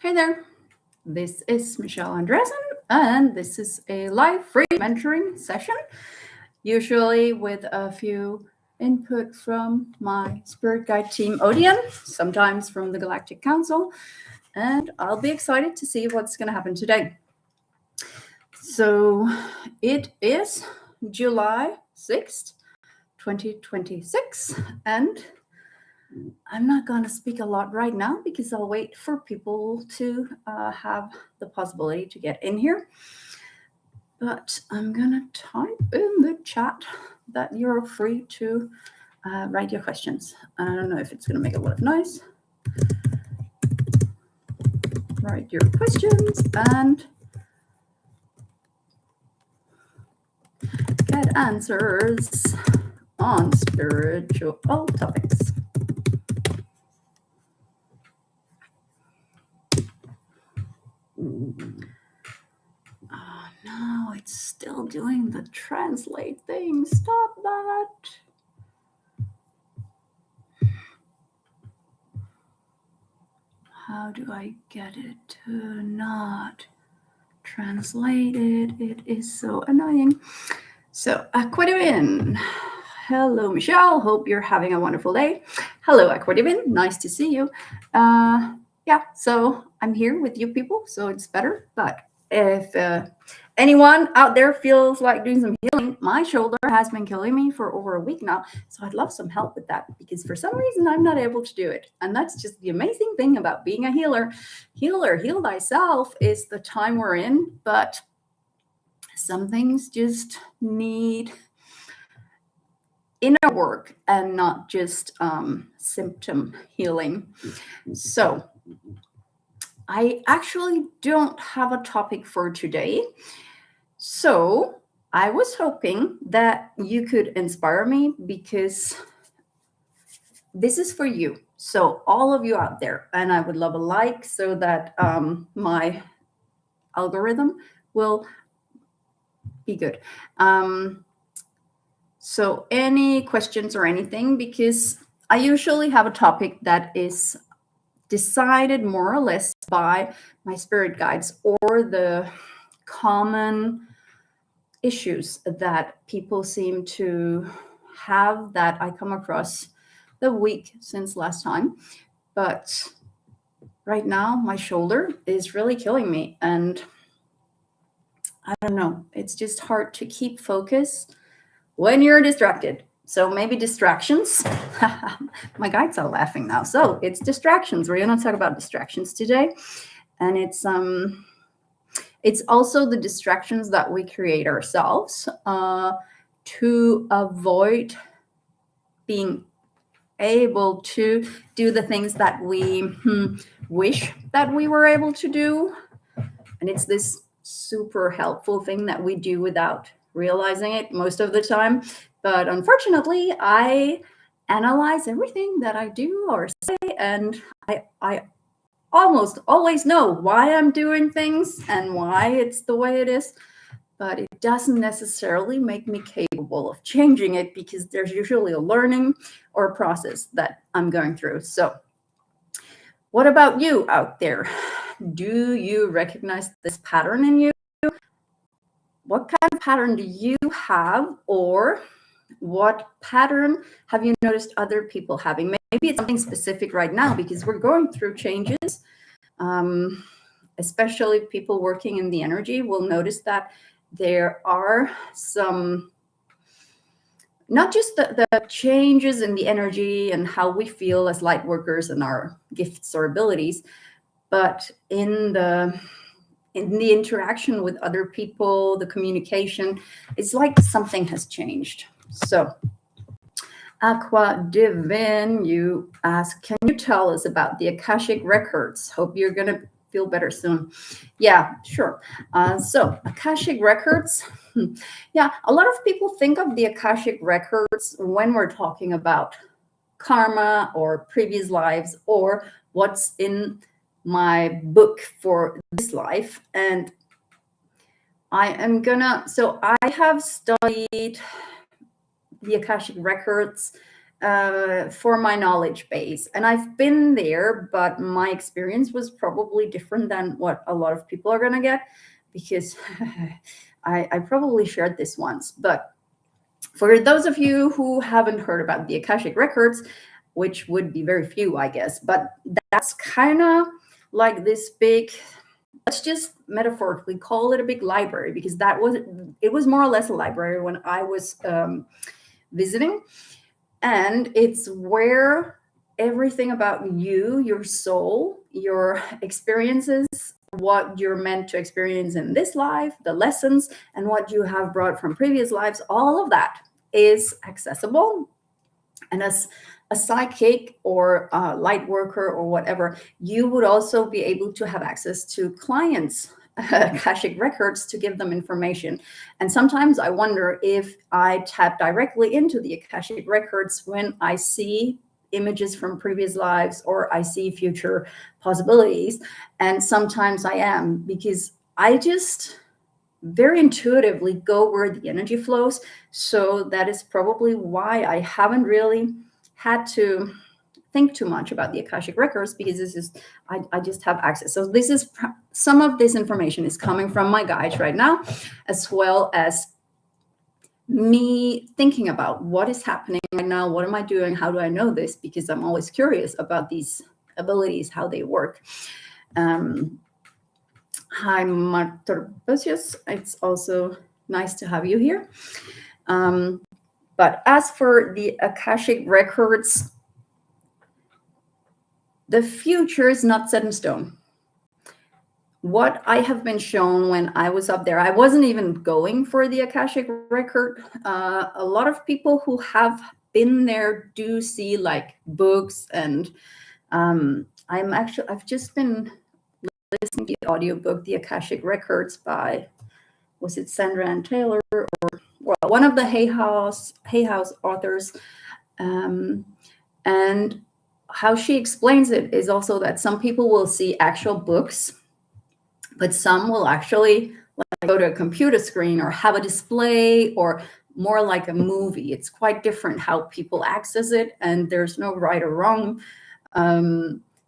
Hey there, this is Michelle Andresen, and this is a live free mentoring session, usually with a few input from my spirit guide team, Odeon, sometimes from the Galactic Council, and I'll be excited to see what's going to happen today. So it is July 6th, 2026, and I'm not going to speak a lot right now because I'll wait for people to have the possibility to get in here. But I'm going to type in the chat that you're free to write your questions. I don't know if it's going to make a lot of noise. Write your questions and get answers on spiritual topics. Oh no, it's still doing the translate thing. Stop that. How do I get it to not translate it? It is so annoying. So, Aquadivin. Hello, Michelle. Hope you're having a wonderful day. Hello, Aquadivin. Nice to see you. Yeah, so I'm here with you people, so it's better. But if anyone out there feels like doing some healing, my shoulder has been killing me for over a week now, so I'd love some help with that because for some reason I'm not able to do it. And that's just the amazing thing about being a healer. Heal thyself is the time we're in, but some things just need inner work and not just symptom healing. So I actually don't have a topic for today. So I was hoping that you could inspire me because this is for you. So all of you out there, and I would love a like so that my algorithm will be good. So any questions or anything, because I usually have a topic that is decided more or less by my spirit guides or the common issues that people seem to have that I come across the week since last time. But right now, my shoulder is really killing me. And I don't know, it's just hard to keep focus when you're distracted. So maybe distractions. My guides are laughing now. So it's distractions. We're going to talk about distractions today. And it's also the distractions that we create ourselves to avoid being able to do the things that we wish that we were able to do. And it's this super helpful thing that we do without realizing it most of the time. But unfortunately, I analyze everything that I do or say, and I almost always know why I'm doing things and why it's the way it is, but it doesn't necessarily make me capable of changing it because there's usually a learning or a process that I'm going through. So what about you out there? Do you recognize this pattern in you? What kind of pattern do you have, or what pattern have you noticed other people having? Maybe it's something specific right now because we're going through changes. Especially people working in the energy will notice that there are some, not just the changes in the energy and how we feel as light workers and our gifts or abilities, but in the interaction with other people, the communication, it's like something has changed. So Aqua Divin, you ask, can you tell us about the Akashic records? Hope you're going to feel better soon. Yeah, sure. So Akashic records. Yeah, a lot of people think of the Akashic records when we're talking about karma or previous lives or what's in my book for this life. And I have studied the Akashic records for my knowledge base. And I've been there, but my experience was probably different than what a lot of people are going to get, because I probably shared this once. But for those of you who haven't heard about the Akashic Records, which would be very few, I guess, but that's kind of like this big, let's just metaphorically call it a big library, because it was more or less a library when I was visiting. And it's where everything about you, your soul, your experiences, what you're meant to experience in this life, the lessons, and what you have brought from previous lives, all of that is accessible. And as a psychic or a light worker or whatever, you would also be able to have access to clients' Akashic records to give them information. And sometimes I wonder if I tap directly into the Akashic records when I see images from previous lives or I see future possibilities. And sometimes I am, because I just very intuitively go where the energy flows. So that is probably why I haven't really had to think too much about the Akashic records, because this is I just have access. So this is some of this information is coming from my guides right now, as well as me thinking about what is happening right now, what am I doing, how do I know this, because I'm always curious about these abilities, how they work. Hi, Marta Bosius. It's also nice to have you here. But as for the Akashic records, the future is not set in stone. What I have been shown when I was up there, I wasn't even going for the Akashic record. A lot of people who have been there do see like books, and I've just been listening to the audiobook, The Akashic Records by, was it Sandra Ann Taylor, or well, one of the Hay House authors. And how she explains it is also that some people will see actual books, but some will actually like go to a computer screen or have a display, or more like a movie. It's quite different how people access it, and there's no right or wrong.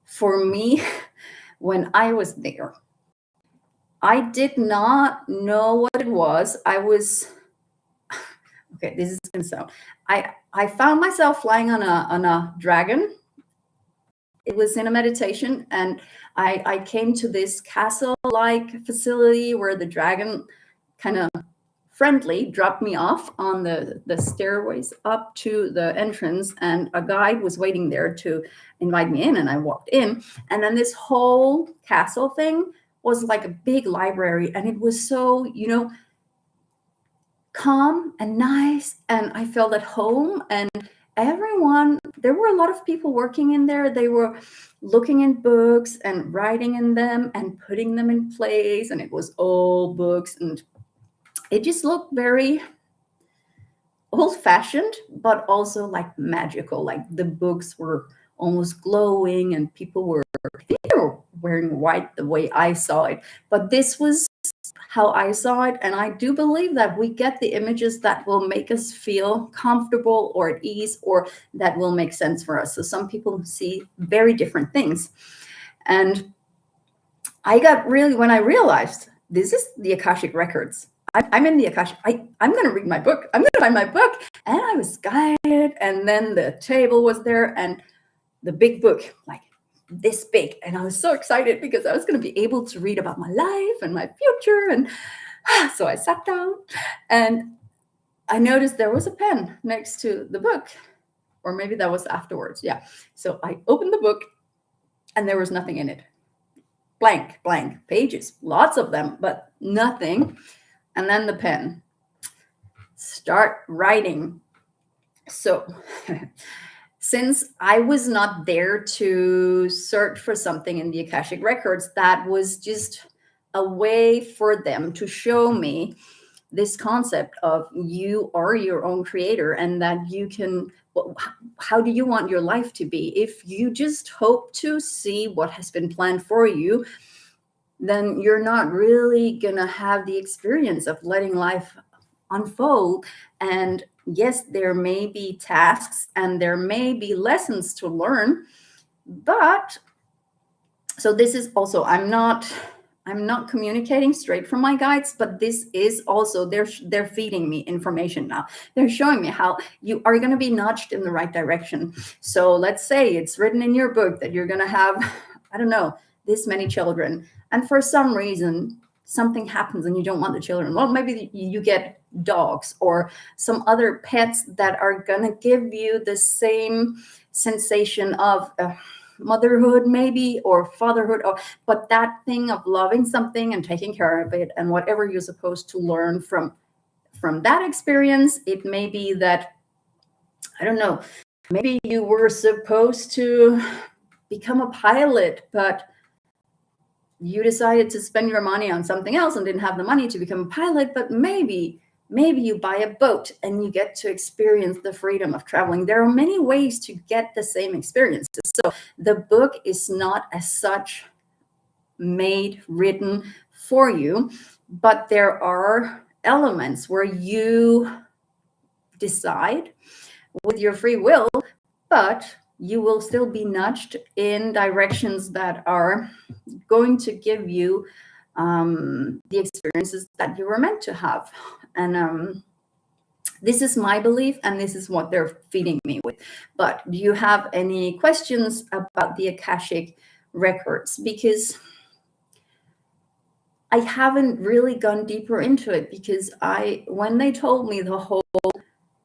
For me, when I was there, I did not know what it was. I was okay. This is gonna sound. I found myself flying on a dragon. It was in a meditation, and I came to this castle-like facility where the dragon kind of friendly dropped me off on the stairways up to the entrance, and a guide was waiting there to invite me in, and I walked in, and then this whole castle thing was like a big library, and it was so, calm and nice, and I felt at home. And everyone, there were a lot of people working in there. They were looking in books and writing in them and putting them in place, and it was old books, and it just looked very old-fashioned, but also like magical. Like the books were almost glowing, and people were, I think they were wearing white the way I saw it, but this was how I saw it. And I do believe that we get the images that will make us feel comfortable or at ease, or that will make sense for us. So some people see very different things. And I got really, when I realized this is the Akashic records, I'm in the Akashic, I'm going to read my book. I'm going to find my book. And I was guided. And then the table was there, and the big book, like this big. And I was so excited because I was going to be able to read about my life and my future. And so I sat down, and I noticed there was a pen next to the book, or maybe that was afterwards. Yeah. So I opened the book, and there was nothing in it. Blank pages, lots of them, but nothing. And then the pen, start writing. So since I was not there to search for something in the Akashic records, that was just a way for them to show me this concept of you are your own creator, and that you can, how do you want your life to be? If you just hope to see what has been planned for you, then you're not really gonna have the experience of letting life unfold. And Yes, there may be tasks and there may be lessons to learn, but so this is also, I'm not communicating straight from my guides, but this is also, they're feeding me information now. They're showing me how you are going to be nudged in the right direction. So let's say it's written in your book that you're going to have, I don't know, this many children, and for some reason something happens and you don't want the children. Well, maybe you get dogs or some other pets that are going to give you the same sensation of motherhood maybe, or fatherhood, or but that thing of loving something and taking care of it, and whatever you're supposed to learn from that experience. It may be that, I don't know, maybe you were supposed to become a pilot, but you decided to spend your money on something else and didn't have the money to become a pilot. But maybe you buy a boat and you get to experience the freedom of traveling. There are many ways to get the same experiences. So the book is not as such written for you, but there are elements where you decide with your free will, but you will still be nudged in directions that are going to give you the experiences that you were meant to have. And this is my belief, and this is what they're feeding me with. But do you have any questions about the Akashic records? Because I haven't really gone deeper into it, because when they told me the whole,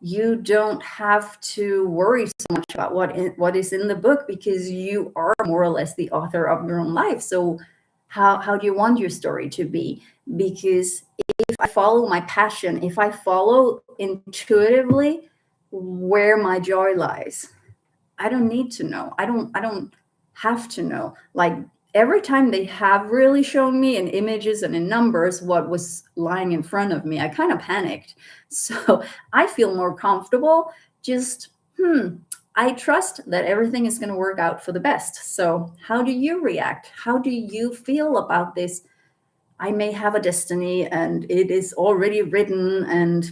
you don't have to worry so much about what is in the book, because you are more or less the author of your own life. So how do you want your story to be? Because if I follow my passion, if I follow intuitively where my joy lies, I don't need to know. I don't have to know. Like, every time they have really shown me in images and in numbers what was lying in front of me, I kind of panicked. So I feel more comfortable. Just, I trust that everything is going to work out for the best. So how do you react? How do you feel about this? I may have a destiny and it is already written, and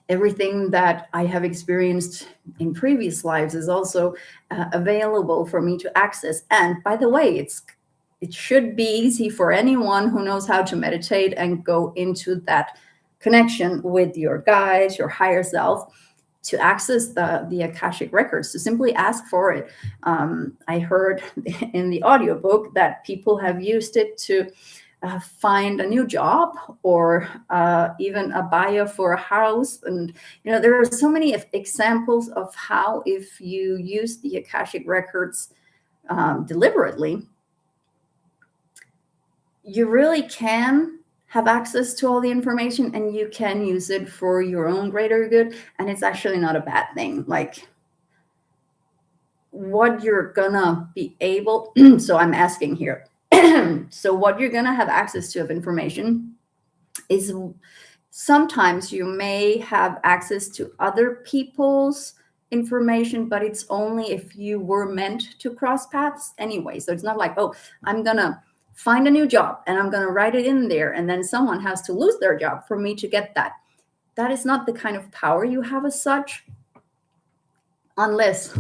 everything that I have experienced in previous lives is also available for me to access. And by the way, it should be easy for anyone who knows how to meditate and go into that connection with your guides, your higher self, to access the Akashic records, to simply ask for it. I heard in the audiobook that people have used it to find a new job, or even a buyer for a house. And there are so many examples of how, if you use the Akashic records deliberately, you really can have access to all the information, and you can use it for your own greater good. And it's actually not a bad thing. Like, what you're gonna be able so I'm asking here, so what you're gonna have access to of information is, sometimes you may have access to other people's information, but it's only if you were meant to cross paths anyway. So it's not like, oh, I'm gonna find a new job and I'm gonna write it in there, and then someone has to lose their job for me to get that. That is not the kind of power you have as such, unless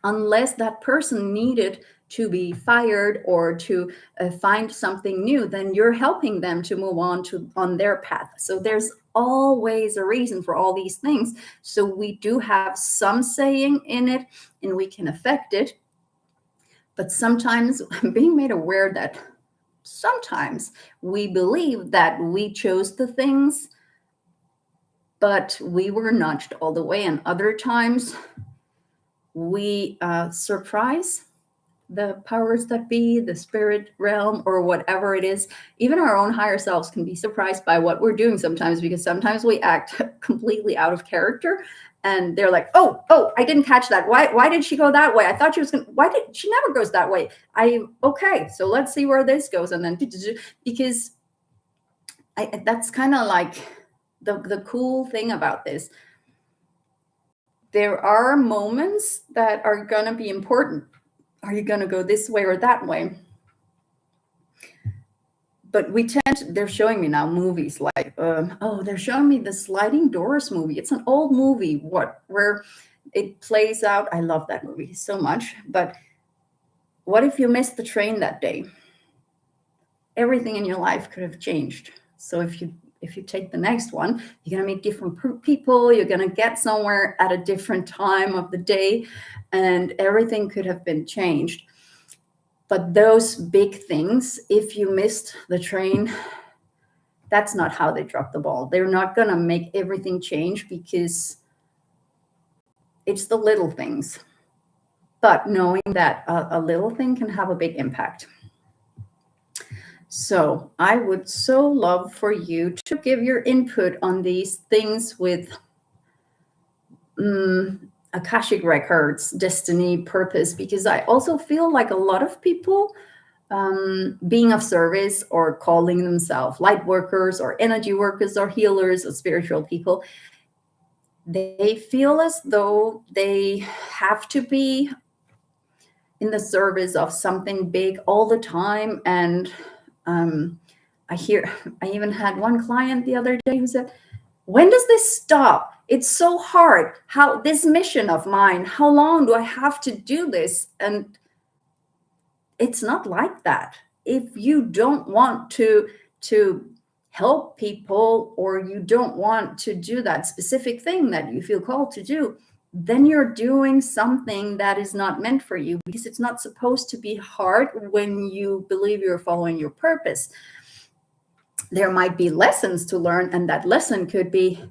that person needed to be fired or to find something new. Then you're helping them to move on their path. So there's always a reason for all these things. So we do have some saying in it, and we can affect it. But sometimes I'm being made aware that sometimes we believe that we chose the things, but we were nudged all the way. And other times we surprise the powers that be, the spirit realm, or whatever it is. Even our own higher selves can be surprised by what we're doing sometimes, because sometimes we act completely out of character, and they're like, oh, I didn't catch that. Why did she go that way? I thought she was gonna, why did she never goes that way? Okay, so let's see where this goes. And then, because that's kind of like the cool thing about this. There are moments that are going to be important. Are you going to go this way or that way? but they're showing me now movies like, they're showing me the Sliding Doors movie. It's an old movie, where it plays out. I love that movie so much. But what if you missed the train that day? Everything in your life could have changed. So if you take the next one, you're going to meet different people. You're going to get somewhere at a different time of the day, and everything could have been changed. But those big things, if you missed the train, that's not how they drop the ball. They're not going to make everything change, because it's the little things. But knowing that a little thing can have a big impact. So I would so love for you to give your input on these things with Akashic records, destiny, purpose, because I also feel like a lot of people being of service or calling themselves light workers or energy workers or healers or spiritual people, they feel as though they have to be in the service of something big all the time. And I even had one client the other day who said, when does this stop? It's so hard. How this mission of mine, how long do I have to do this? And it's not like that. If you don't want to help people, or you don't want to do that specific thing that you feel called to do, then you're doing something that is not meant for you, because it's not supposed to be hard when you believe you're following your purpose. There might be lessons to learn, and that lesson could be,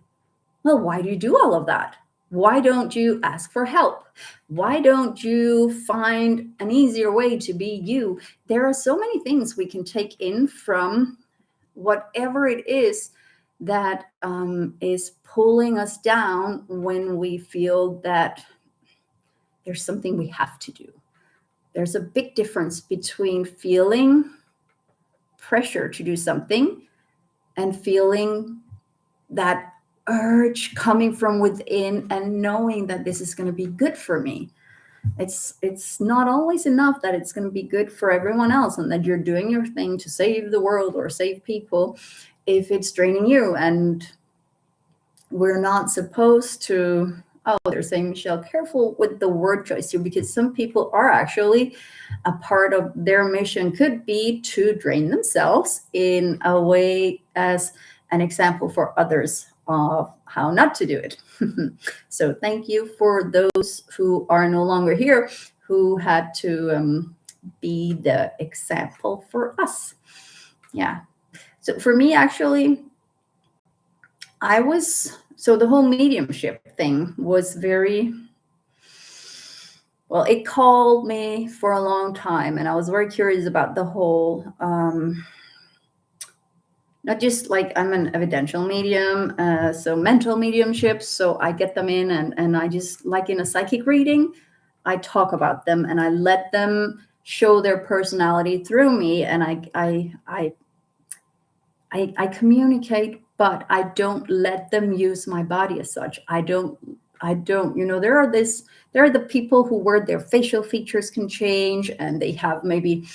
well, why do you do all of that? Why don't you ask for help? Why don't you find an easier way to be you? There are so many things we can take in from whatever it is that is pulling us down, when we feel that there's something we have to do. There's a big difference between feeling pressure to do something and feeling that urge coming from within and knowing that this is going to be good for me. It's not always enough that it's going to be good for everyone else and that you're doing your thing to save the world or save people, if it's draining you. And we're not supposed to, they're saying, Michelle, careful with the word choice here, because some people are actually, a part of their mission could be to drain themselves in a way as an example for others of how not to do it. So thank you for those who are no longer here, who had to be the example for us. Yeah. So for me, actually, the whole mediumship thing was very, well, it called me for a long time, and I was very curious about the whole, not just like I'm an evidential medium, so mental mediumships. So I get them in, and I just, like in a psychic reading, I talk about them and I let them show their personality through me, and I communicate, but I don't let them use my body as such. I don't, there are the people who where their facial features can change, and they have maybe,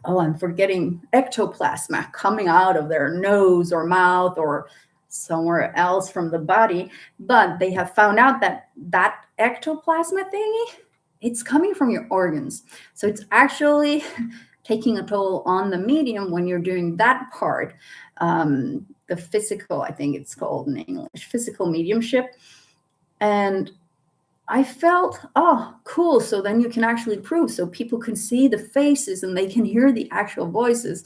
I'm forgetting, ectoplasma coming out of their nose or mouth or somewhere else from the body. But they have found out that ectoplasma thingy, it's coming from your organs. So it's actually taking a toll on the medium when you're doing that part. The physical, I think it's called in English, physical mediumship. And I felt, cool. So then you can actually prove, so people can see the faces and they can hear the actual voices.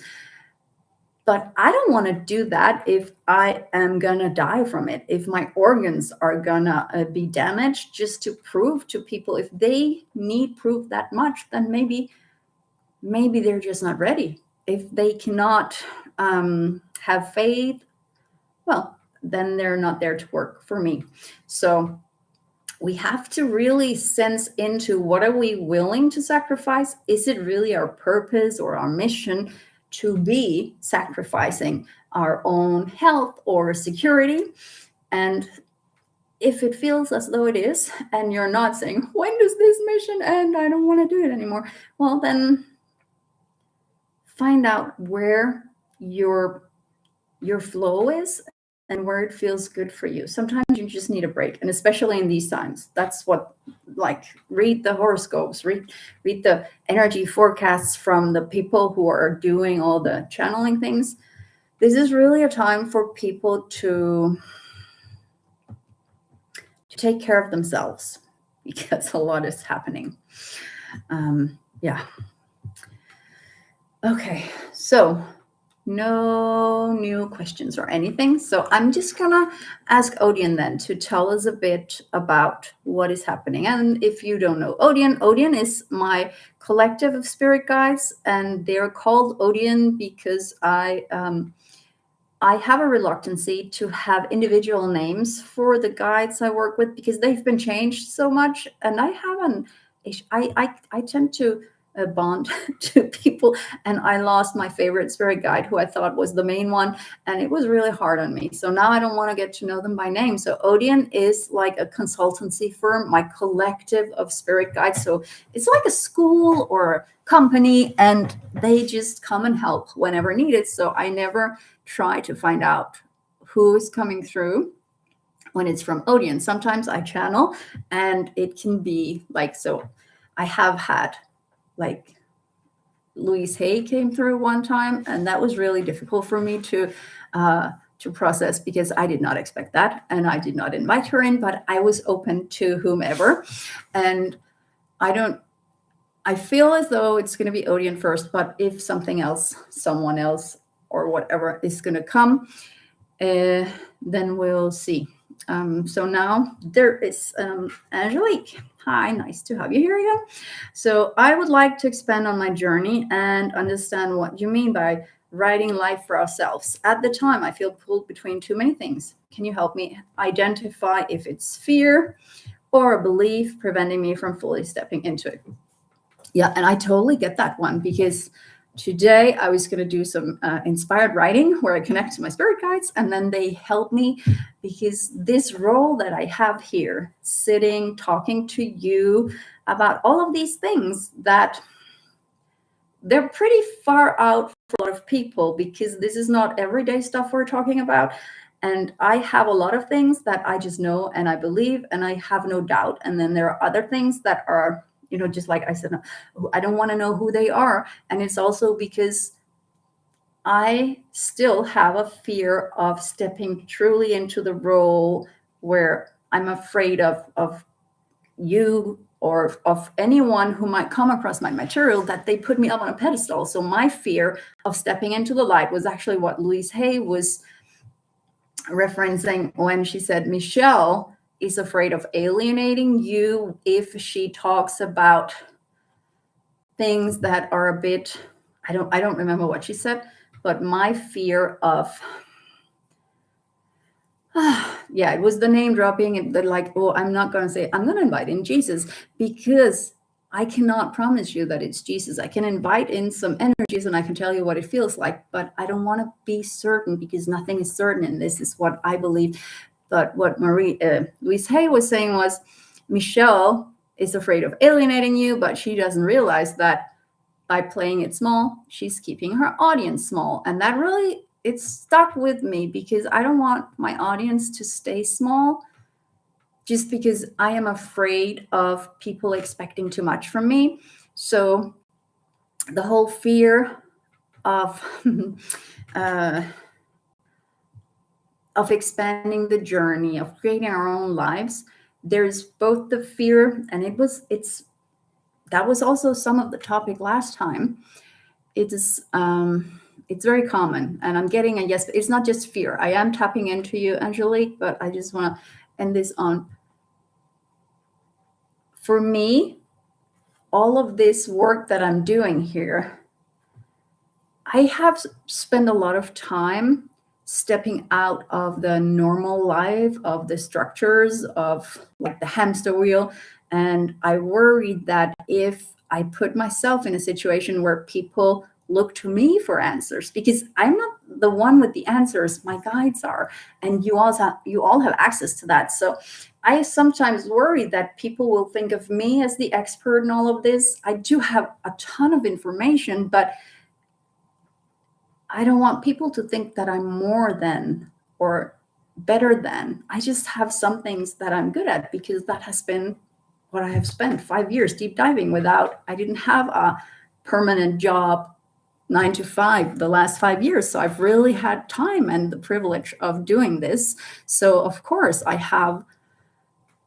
But I don't want to do that if I am going to die from it, if my organs are going to be damaged, just to prove to people. If they need proof that much, then maybe they're just not ready. If they cannot have faith, well, then they're not there to work for me. So we have to really sense into, what are we willing to sacrifice? Is it really our purpose or our mission to be sacrificing our own health or security? And if it feels as though it is, and you're not saying, when does this mission end? I don't want to do it anymore. Well, then find out where your flow is and where it feels good for you. Sometimes you just need a break, and especially in these times, that's what, like, read the horoscopes, read the energy forecasts from the people who are doing all the channeling things. This is really a time for people to take care of themselves, because a lot is happening. Yeah. Okay, so no new questions or anything. So I'm just gonna ask Odeon then to tell us a bit about what is happening. And if you don't know Odeon is my collective of spirit guides, and they're called Odeon because I have a reluctancy to have individual names for the guides I work with, because they've been changed so much, and I tend to bond to people, and I lost my favorite spirit guide who I thought was the main one, and it was really hard on me. So now I don't want to get to know them by name. So Odeon is like a consultancy firm, my collective of spirit guides. So it's like a school or a company, and they just come and help whenever needed. So I never try to find out who is coming through when it's from Odeon. Sometimes I channel, and it can be like, so I have had, like, Louise Hay came through one time, and that was really difficult for me to process, because I did not expect that, and I did not invite her in, but I was open to whomever. And I feel as though it's going to be Odeon first, but if someone else or whatever is going to come, then we'll see. So now there is Angelique. Hi, nice to have you here again. So I would like to expand on my journey and understand what you mean by writing life for ourselves. At the time, I feel pulled between too many things. Can you help me identify if it's fear or a belief preventing me from fully stepping into it? Yeah, and I totally get that one, because today I was going to do some inspired writing where I connect to my spirit guides, and then they help me, because this role that I have here, sitting, talking to you about all of these things, that they're pretty far out for a lot of people, because this is not everyday stuff we're talking about. And I have a lot of things that I just know and I believe and I have no doubt. And then there are other things that are, just like I said, I don't want to know who they are. And it's also because I still have a fear of stepping truly into the role where I'm afraid of you or of anyone who might come across my material, that they put me up on a pedestal. So my fear of stepping into the light was actually what Louise Hay was referencing when she said Michelle is afraid of alienating you if she talks about things that are a bit, I don't remember what she said, but my fear of yeah, it was the name dropping, and they're like, oh, I'm not going to say, I'm going to invite in Jesus, because I cannot promise you that it's Jesus. I can invite in some energies and I can tell you what it feels like, but I don't want to be certain, because nothing is certain. And this is what I believe. But what Louise Hay was saying was, Michelle is afraid of alienating you, but she doesn't realize that by playing it small, she's keeping her audience small. And that really, it stuck with me, because I don't want my audience to stay small just because I am afraid of people expecting too much from me. So the whole fear of expanding the journey, of creating our own lives, there's both the fear, and that was also some of the topic last time. It's very common, and I'm getting a yes. It's not just fear. I am tapping into you, Angelique, but I just want to end this on, for me, all of this work that I'm doing here, I have spent a lot of time stepping out of the normal life, of the structures of like the hamster wheel. And I worried that if I put myself in a situation where people look to me for answers, because I'm not the one with the answers, my guides are, and you all have access to that. So I sometimes worry that people will think of me as the expert in all of this. I do have a ton of information, but I don't want people to think that I'm more than or better than. I just have some things that I'm good at because that has been what I have spent 5 years deep diving without. I didn't have a permanent job 9 to 5 the last 5 years. So I've really had time and the privilege of doing this. So of course I have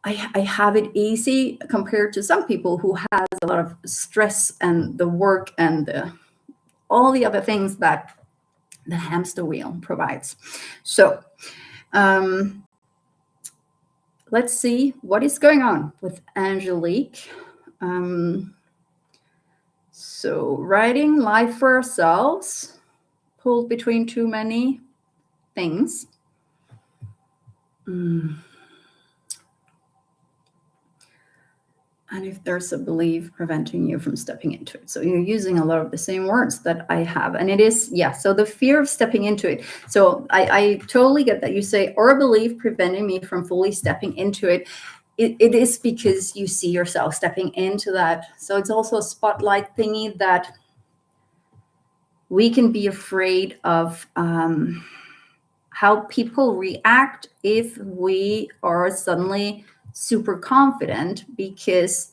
it easy compared to some people who has a lot of stress and the work and all the other things that the hamster wheel provides. So let's see what is going on with Angelique. So writing life for ourselves, pulled between too many things. And if there's a belief preventing you from stepping into it. So you're using a lot of the same words that I have. And it is, yeah, so the fear of stepping into it. So I totally get that you say, or a belief preventing me from fully stepping into it. It is because you see yourself stepping into that. So it's also a spotlight thingy that we can be afraid of how people react if we are suddenly super confident, because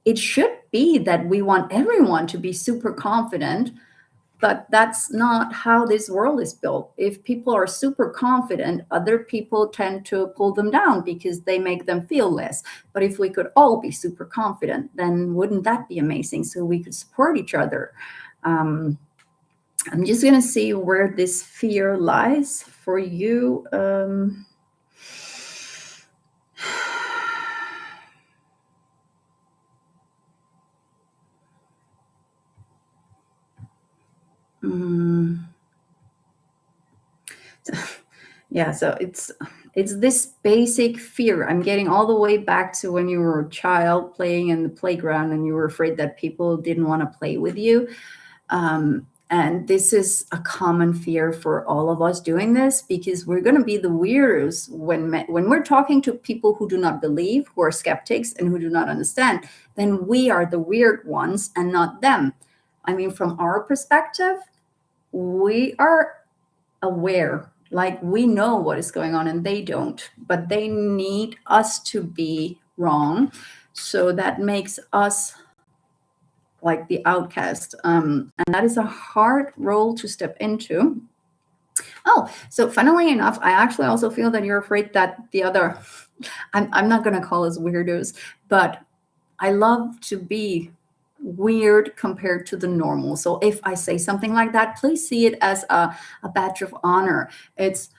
it should be that we want everyone to be super confident, but that's not how this world is built. If people are super confident, other people tend to pull them down because they make them feel less. But if we could all be super confident, then wouldn't that be amazing? So we could support each other. I'm just going to see where this fear lies for you. Yeah, so it's this basic fear. I'm getting all the way back to when you were a child playing in the playground and you were afraid that people didn't want to play with you. And this is a common fear for all of us doing this, because we're going to be the weirdos when we're talking to people who do not believe, who are skeptics and who do not understand. Then we are the weird ones and not them. I mean, from our perspective, we are aware, like we know what is going on and they don't, but they need us to be wrong. So that makes us like the outcast. And that is a hard role to step into. Oh, so funnily enough, I actually also feel that you're afraid that the other, I'm not going to call us weirdos, but I love to be weird compared to the normal. So if I say something like that, please see it as a badge of honor. It's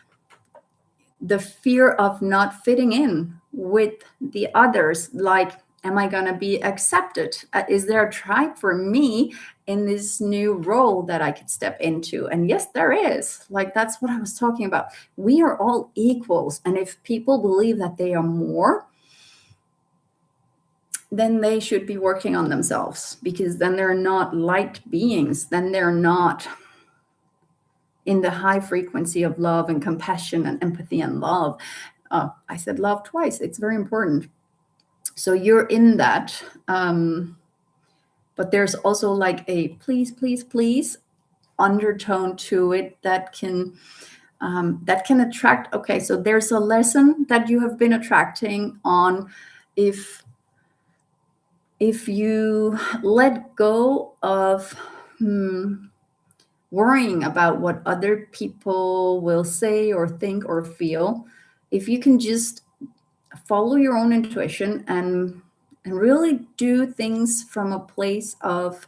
the fear of not fitting in with the others. Like, am I going to be accepted? Is there a tribe for me in this new role that I could step into? And yes, there is. Like, that's what I was talking about. We are all equals. And if people believe that they are more, then they should be working on themselves, because then they're not light beings. Then they're not in the high frequency of love and compassion and empathy and love. I said love twice. It's very important. So you're in that. But there's also like a please, please, please undertone to it that can attract. Okay, so there's a lesson that you have been attracting on. If you let go of worrying about what other people will say or think or feel, if you can just follow your own intuition and really do things from a place of,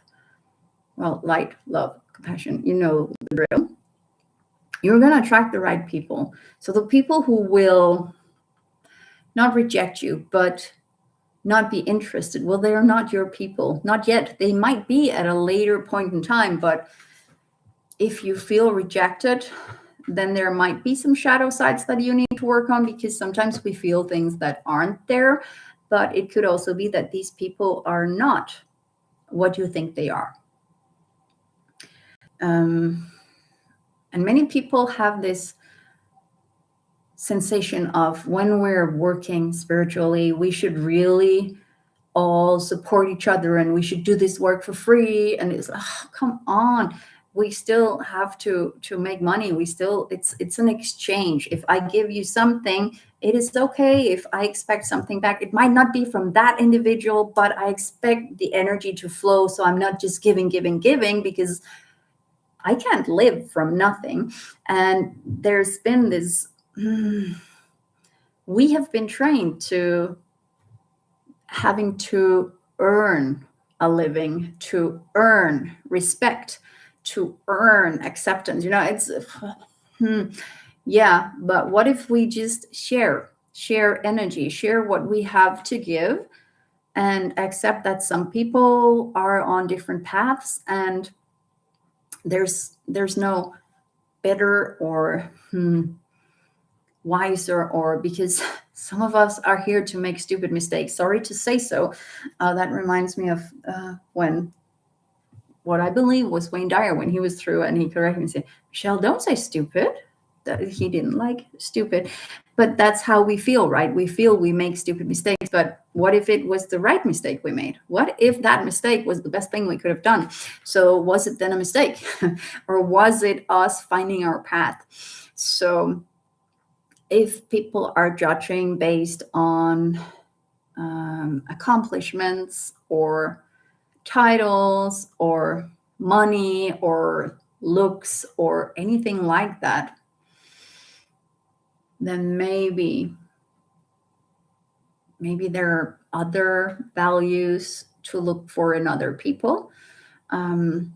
well, light, love, compassion, you know the drill, you're going to attract the right people. So the people who will not reject you, but not be interested, well, they are not your people. Not yet. They might be at a later point in time, but if you feel rejected, then there might be some shadow sides that you need to work on, because sometimes we feel things that aren't there, but it could also be that these people are not what you think they are. And many people have this sensation of, when we're working spiritually, we should really all support each other and we should do this work for free. And it's, oh, come on. we still have to make money. We still, it's an exchange. If I give you something, it is okay if I expect something back. It might not be from that individual, but I expect the energy to flow. So I'm not just giving, because I can't live from nothing. And there's been this, we have been trained to having to earn a living, to earn respect, to earn acceptance. It's yeah, but what if we just share energy, share what we have to give, and accept that some people are on different paths, and there's no better or wiser, or because some of us are here to make stupid mistakes. Sorry to say so. That reminds me of when what I believe was Wayne Dyer, when he was through and he corrected me and said, Michelle, don't say stupid. That he didn't like stupid. But that's how we feel, right? We feel we make stupid mistakes. But what if it was the right mistake we made? What if that mistake was the best thing we could have done? So was it then a mistake? Or was it us finding our path? So if people are judging based on accomplishments or titles or money or looks or anything like that, then maybe there are other values to look for in other people. And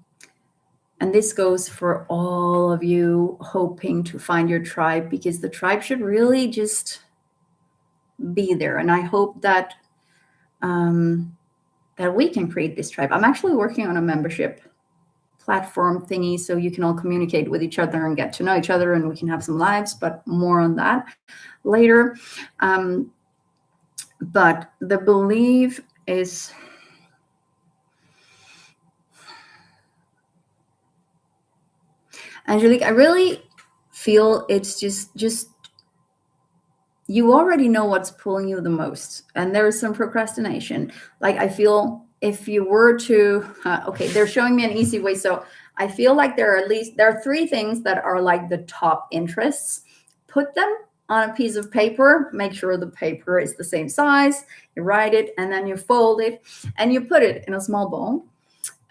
this goes for all of you hoping to find your tribe, because the tribe should really just be there. And I hope that that we can create this tribe. I'm actually working on a membership platform thingy so you can all communicate with each other and get to know each other, and we can have some lives, but more on that later. But the belief is, Angelique, I really feel it's just you already know what's pulling you the most, and there's some procrastination. Like, I feel if you were to okay, they're showing me an easy way. So I feel like there are 3 things that are like the top interests. Put them on a piece of paper, make sure the paper is the same size, you write it, and then you fold it and you put it in a small bowl,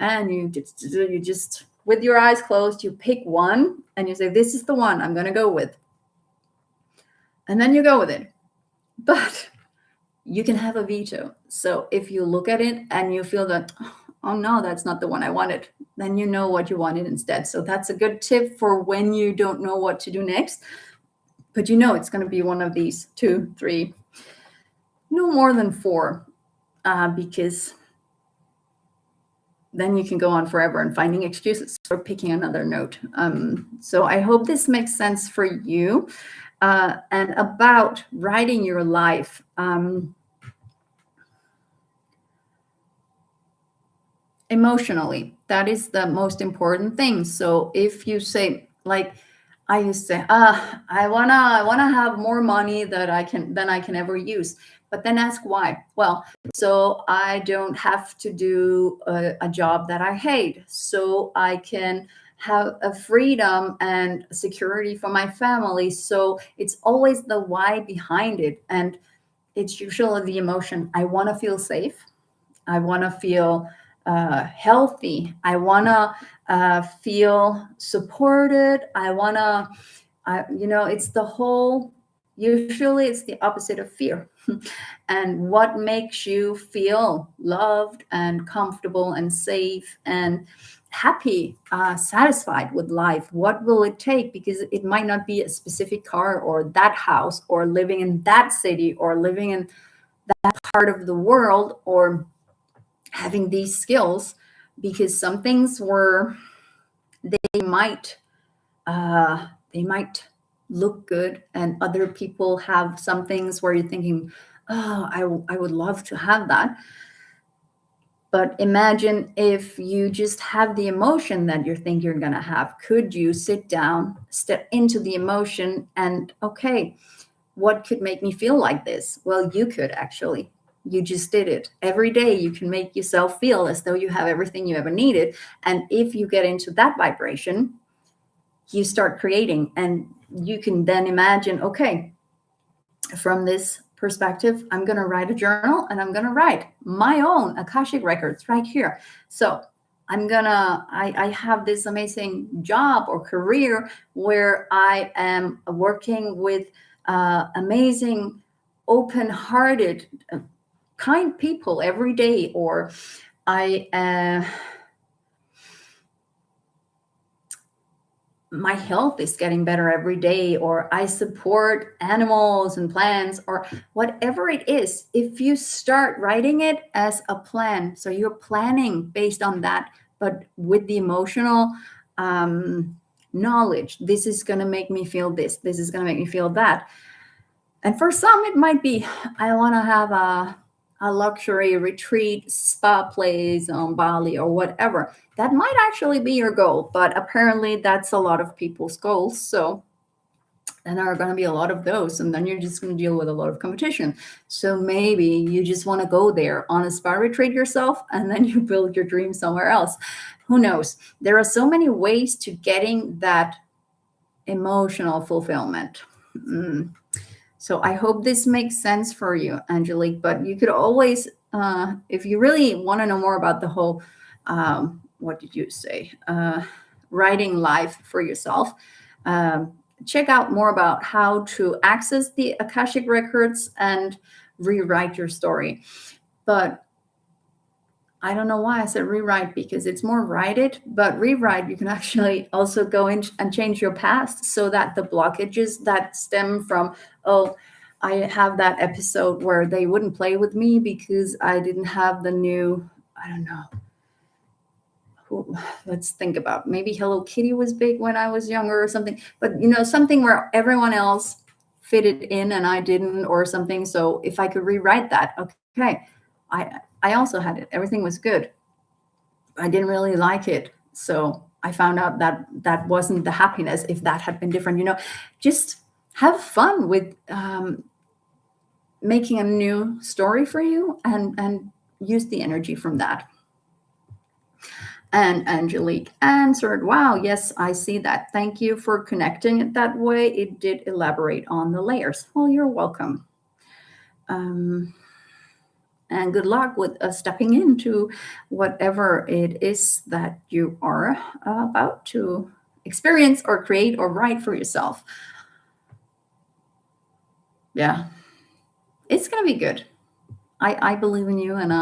and you just with your eyes closed, you pick one and you say, this is the one I'm going to go with. And then you go with it. But you can have a veto. So if you look at it and you feel that, oh no, that's not the one I wanted, then you know what you wanted instead. So that's a good tip for when you don't know what to do next. But you know it's going to be one of these 2, 3, no more than 4, because then you can go on forever and finding excuses for picking another note. So I hope this makes sense for you. And about writing your life, emotionally, that is the most important thing. So if you say, like I used to say, I wanna have more money than I can ever use. But then ask why. Well, so I don't have to do a job that I hate, so I can have a freedom and security for my family. So it's always the why behind it. And it's usually the emotion. I want to feel safe. I want to feel healthy. I want to feel supported. I want to, it's the whole, usually it's the opposite of fear. And what makes you feel loved and comfortable and safe and happy, satisfied with life? What will it take? Because it might not be a specific car or that house or living in that city or living in that part of the world or having these skills, because some things they might look good, and other people have some things where you're thinking, oh, I would love to have that. But imagine if you just have the emotion that you think you're going to have. Could you sit down, step into the emotion, and okay, what could make me feel like this? Well, you could actually. You just did it. Every day you can make yourself feel as though you have everything you ever needed. And if you get into that vibration, you start creating, and you can then imagine, okay, from this perspective, I'm going to write a journal, and I'm going to write my own Akashic records right here. So I have this amazing job or career where I am working with amazing, open-hearted, kind people every day, or my health is getting better every day, or I support animals and plants, or whatever it is. If you start writing it as a plan, so you're planning based on that, but with the emotional knowledge, this is going to make me feel this is going to make me feel that. And for some, it might be, I want to have a luxury retreat spa place on Bali or whatever. That might actually be your goal, but apparently that's a lot of people's goals. So then there are going to be a lot of those, and then you're just going to deal with a lot of competition. So maybe you just want to go there on a spa retreat yourself, and then you build your dream somewhere else. Who knows? There are so many ways to getting that emotional fulfillment. So I hope this makes sense for you, Angelique. But you could always, if you really want to know more about the whole, what did you say, writing life for yourself, check out more about how to access the Akashic records and rewrite your story. But I don't know why I said rewrite, because it's more write it, but rewrite, you can actually also go in and change your past, so that the blockages that stem from, oh, I have that episode where they wouldn't play with me because I didn't have the new, I don't know. Let's think about, maybe Hello Kitty was big when I was younger or something, but something where everyone else fitted in and I didn't, or something. So if I could rewrite that, okay, I also had it. Everything was good. I didn't really like it. So I found out that that wasn't the happiness. If that had been different, just have fun with making a new story for you, and use the energy from that. And Angelique answered, wow, yes, I see that. Thank you for connecting it that way. It did elaborate on the layers. Well, you're welcome. And good luck with stepping into whatever it is that you are about to experience or create or write for yourself. Yeah, it's going to be good. I believe in you, and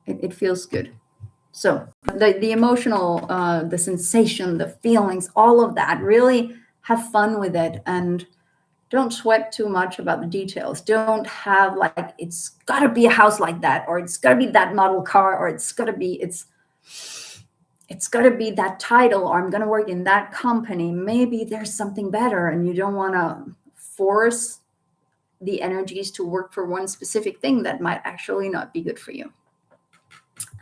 it feels good. So the emotional, the sensation, the feelings, all of that, really have fun with it, and don't sweat too much about the details. Don't have like, it's got to be a house like that, or it's got to be that model car, or it's got to be that title, or I'm going to work in that company. Maybe there's something better, and you don't want to force the energies to work for one specific thing that might actually not be good for you.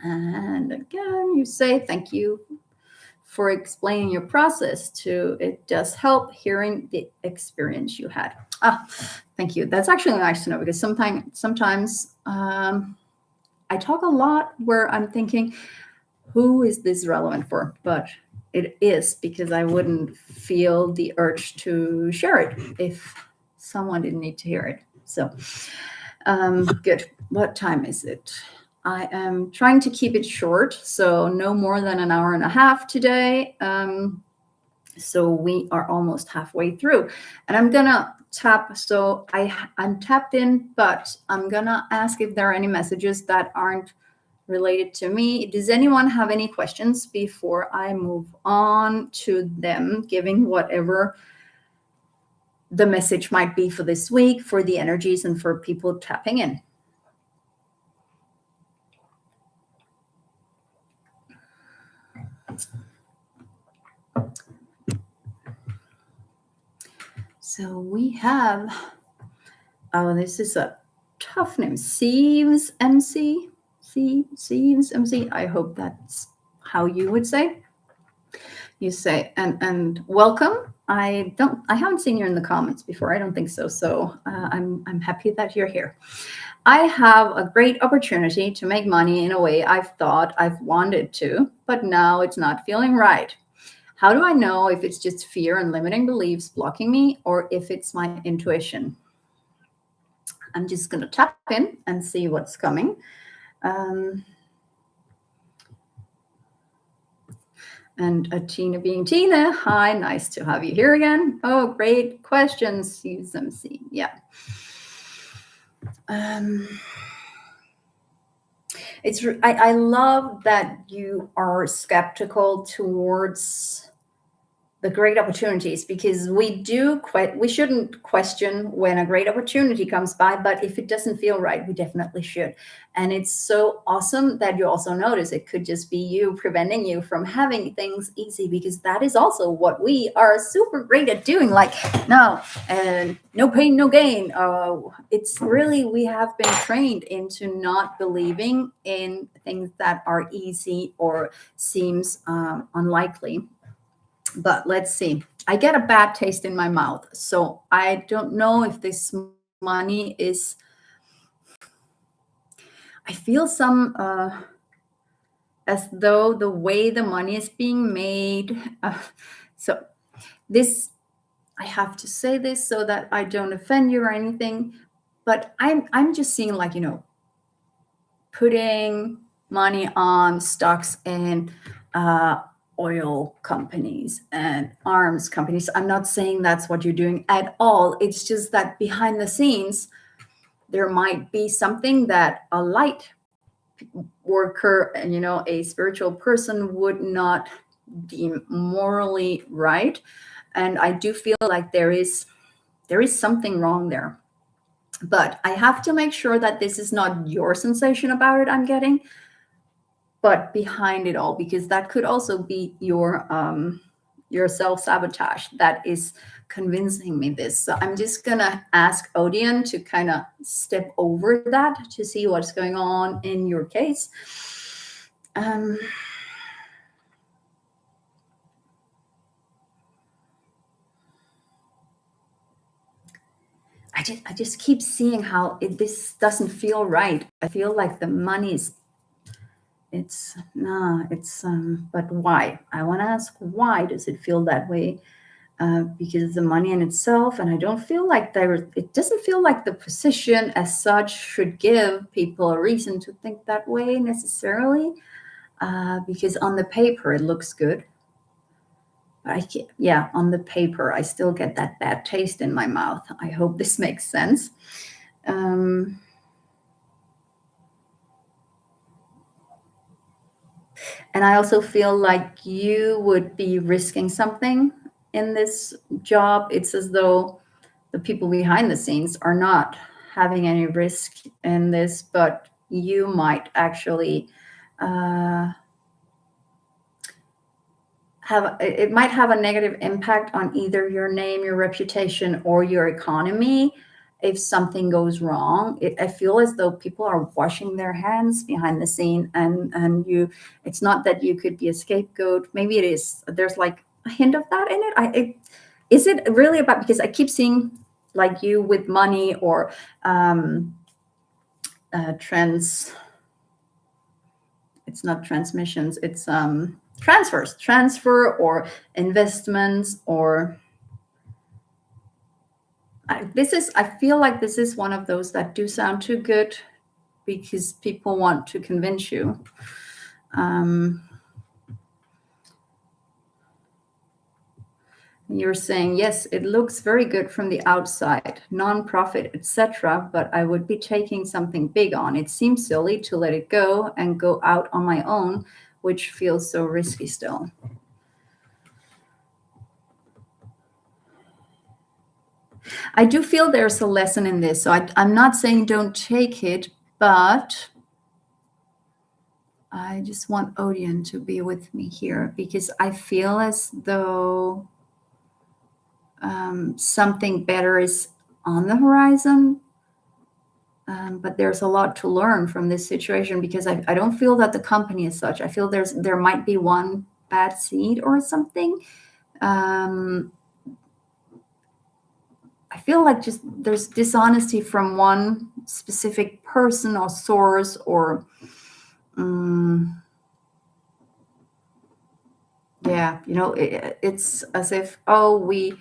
And again, you say, thank you for explaining your process too. It does help hearing the experience you had. Thank you. That's actually nice to know, because sometimes I talk a lot where I'm thinking, who is this relevant for? But it is, because I wouldn't feel the urge to share it if someone didn't need to hear it. So good. What time is it? I am trying to keep it short, so no more than an hour and a half today. So we are almost halfway through, and I'm gonna tap. So I'm tapped in, but I'm gonna ask if there are any messages that aren't related to me. Does anyone have any questions before I move on to them, giving whatever the message might be for this week, for the energies, and for people tapping in? So we have, this is a tough name, Sieves MC. Sieves MC. I hope that's how you would say. You say, and welcome. I haven't seen you in the comments before. I don't think so. So I'm happy that you're here. I have a great opportunity to make money in a way I've thought I've wanted to, but now it's not feeling right. How do I know if it's just fear and limiting beliefs blocking me or if it's my intuition? I'm just going to tap in and see what's coming. Um, and Tina being Tina, hi, nice to have you here again. Oh, great questions, USMC. Yeah. I love that you are skeptical towards the great opportunities, because we shouldn't question when a great opportunity comes by, but if it doesn't feel right, we definitely should. And it's so awesome that you also notice it could just be you preventing you from having things easy, because that is also what we are super great at doing, like no, and no pain no gain. It's really, we have been trained into not believing in things that are easy or seems unlikely. But let's see. I get a bad taste in my mouth. So I don't know if this money is, I feel some, as though the way the money is being made. So this, I have to say this so that I don't offend you or anything, but I'm just seeing, like, putting money on stocks in oil companies and arms companies. I'm not saying that's what you're doing at all. It's just that behind the scenes, there might be something that a light worker and, a spiritual person would not deem morally right. And I do feel like there is something wrong there. But I have to make sure that this is not your sensation about it I'm getting, but behind it all, because that could also be your self-sabotage that is convincing me this. So I'm just gonna ask Odeon to kind of step over that to see what's going on in your case. I just keep seeing how this doesn't feel right. I feel like the money is, but why? I want to ask, why does it feel that way? Because the money in itself, and I don't feel like it doesn't feel like the position as such should give people a reason to think that way necessarily, because on the paper it looks good. But on the paper I still get that bad taste in my mouth. I hope this makes sense. And I also feel like you would be risking something in this job. It's as though the people behind the scenes are not having any risk in this, but you might actually it might have a negative impact on either your name, your reputation, or your economy if something goes wrong. I feel as though people are washing their hands behind the scene, and it's not that you could be a scapegoat. Maybe it is. There's like a hint of that in it. Is it really about, because I keep seeing like you with money or it's not transmissions, it's transfer or investments, or I feel like this is one of those that do sound too good because people want to convince you. You're saying, yes, it looks very good from the outside, non-profit, etc., but I would be taking something big on. It seems silly to let it go and go out on my own, which feels so risky still. I do feel there's a lesson in this. So I'm not saying don't take it, but I just want Odeon to be with me here, because I feel as though something better is on the horizon. But there's a lot to learn from this situation, because I don't feel that the company is such. I feel there might be one bad seed or something. I feel like just there's dishonesty from one specific person or source, or yeah, it's as if, oh, we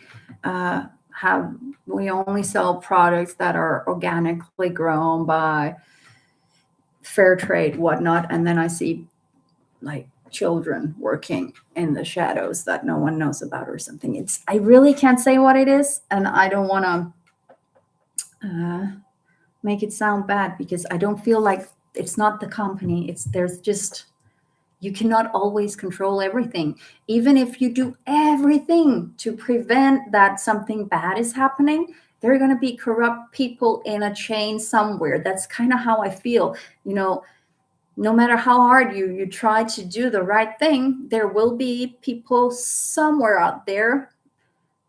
only sell products that are organically grown by fair trade, whatnot, and then I see like children working in the shadows that no one knows about or something. I really can't say what it is, and I don't want to make it sound bad, because I don't feel like it's not the company. There's just, you cannot always control everything. Even if you do everything to prevent that something bad is happening, there are going to be corrupt people in a chain somewhere. That's kind of how I feel. No matter how hard you try to do the right thing, there will be people somewhere out there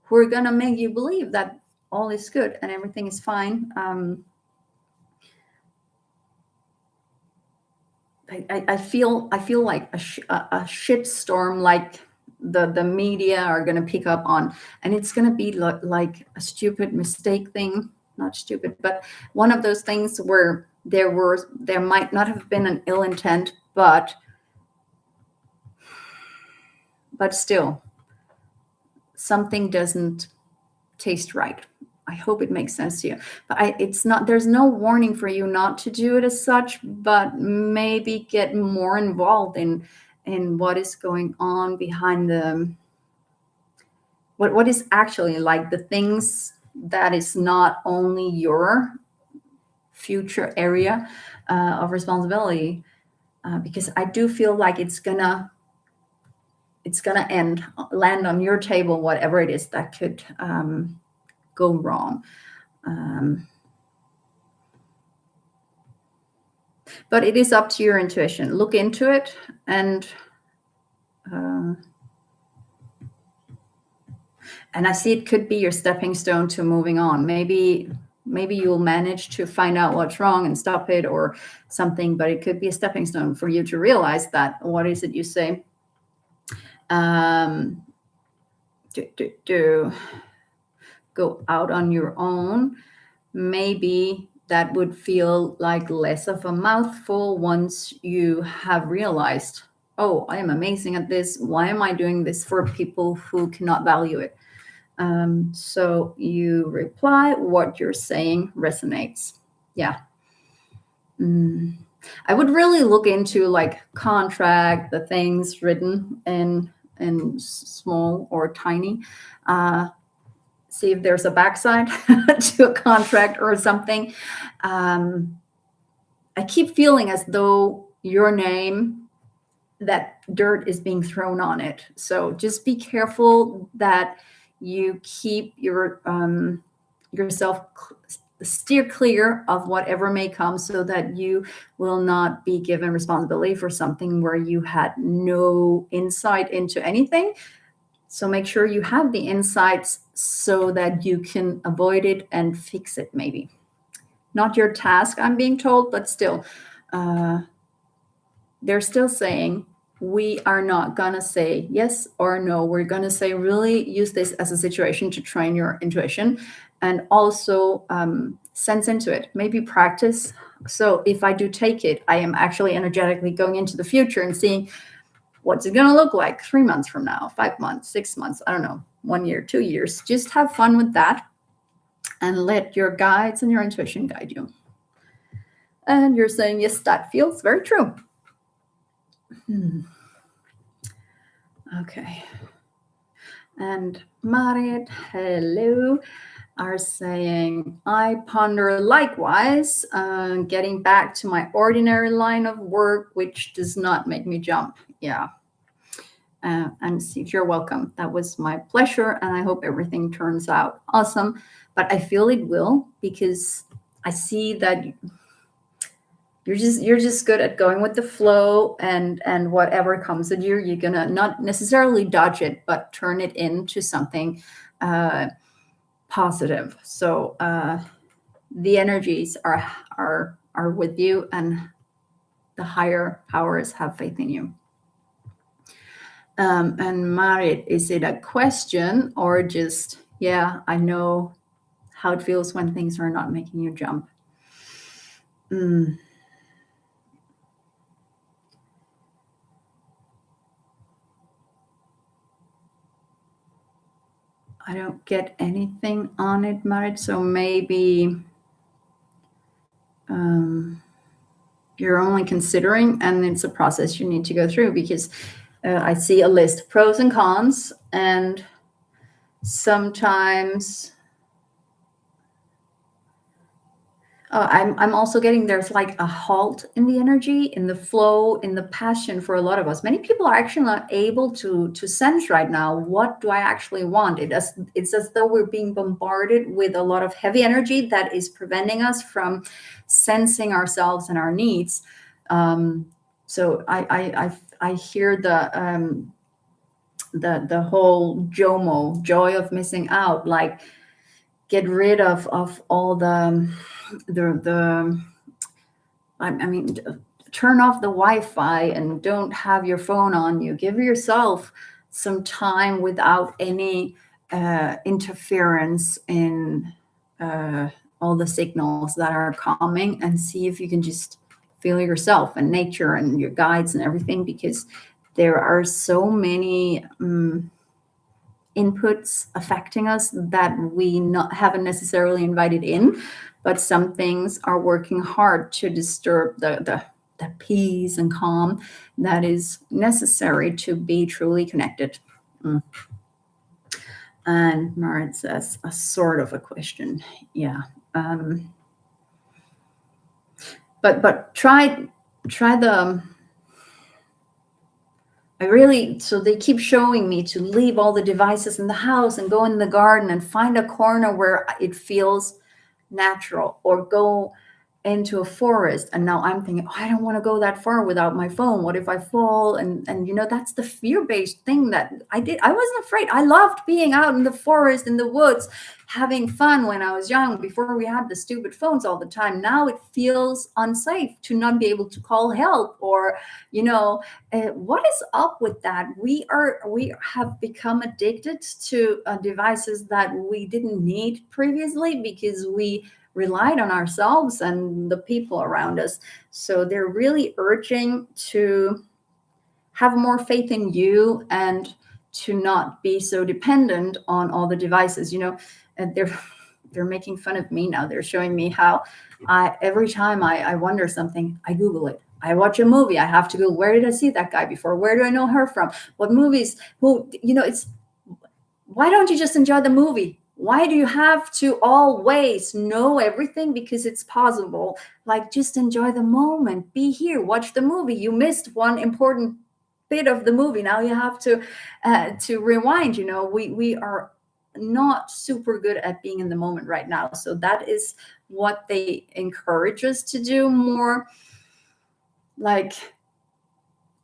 who are going to make you believe that all is good and everything is fine. I feel like a shitstorm, like the media are going to pick up on, and it's going to be like a stupid mistake thing. Not stupid, but one of those things where there might not have been an ill intent, but still something doesn't taste right. I hope it makes sense to you. But it's not, there's no warning for you not to do it as such, but maybe get more involved in what is going on behind what is actually like the things that is not only your future area of responsibility, because I do feel like it's gonna land on your table, whatever it is that could go wrong. But it is up to your intuition. Look into it, and I see it could be your stepping stone to moving on. Maybe you'll manage to find out what's wrong and stop it or something, but it could be a stepping stone for you to realize that, what is it you say? Go out on your own. Maybe that would feel like less of a mouthful once you have realized, oh, I am amazing at this. Why am I doing this for people who cannot value it? So you reply, what you're saying resonates. Yeah. I would really look into like contract, the things written in small or tiny. See if there's a backside to a contract or something. I keep feeling as though your name, that dirt is being thrown on it. So just be careful that you keep yourself steer clear of whatever may come, so that you will not be given responsibility for something where you had no insight into anything. So make sure you have the insights so that you can avoid it and fix it. Maybe not your task, I'm being told, but still, they're still saying, we are not going to say yes or no. We're going to say, really use this as a situation to train your intuition, and also sense into it. Maybe practice. So if I do take it, I am actually energetically going into the future and seeing, what's it going to look like 3 months from now, 5 months, 6 months, I don't know, 1 year, 2 years. Just have fun with that and let your guides and your intuition guide you. And you're saying, yes, that feels very true. Okay. And Marit, hello, are saying, I ponder likewise, getting back to my ordinary line of work, which does not make me jump. Yeah. And Steve, you're welcome. That was my pleasure, and I hope everything turns out awesome. But I feel it will, because I see that you're just good at going with the flow, and whatever comes at you, you're gonna not necessarily dodge it, but turn it into something positive. So the energies are with you, and the higher powers have faith in you. And Marit, is it a question or just, yeah, I know how it feels when things are not making you jump? Mm, I don't get anything on it, Marit. So maybe um, you're only considering, and it's a process you need to go through, because I see a list of pros and cons, and sometimes I'm also getting there's like a halt in the energy, in the flow, in the passion for a lot of us. Many people are actually not able to sense right now, what do I actually want? It's as though we're being bombarded with a lot of heavy energy that is preventing us from sensing ourselves and our needs. So I hear the whole JOMO, joy of missing out, like get rid of all the I mean, turn off the Wi-Fi and don't have your phone on you. Give yourself some time without any interference in uh, all the signals that are coming, and see if you can just feel yourself and nature and your guides and everything, because there are so many inputs affecting us that we haven't necessarily invited in, but some things are working hard to disturb the peace and calm that is necessary to be truly connected. Mm. And Marit says a sort of a question, yeah. um, but try the I really, so they keep showing me to leave all the devices in the house and go in the garden and find a corner where it feels natural, or go into a forest. And now I'm thinking, oh, I don't want to go that far without my phone. What if I fall? And that's the fear-based thing that I did. I wasn't afraid. I loved being out in the forest, in the woods, having fun when I was young, before we had the stupid phones all the time. Now it feels unsafe to not be able to call help, or what is up with that? We have become addicted to devices that we didn't need previously, because we relied on ourselves and the people around us. So they're really urging to have more faith in you and to not be so dependent on all the devices. And they're making fun of me now. They're showing me how every time I wonder something, I Google it. I watch a movie, I have to go, where did I see that guy before? Where do I know her from? What movies? It's, why don't you just enjoy the movie? Why do you have to always know everything? Because it's possible. Like, just enjoy the moment. Be here. Watch the movie. You missed one important bit of the movie. Now you have to rewind. We are not super good at being in the moment right now. So that is what they encourage us to do more. Like,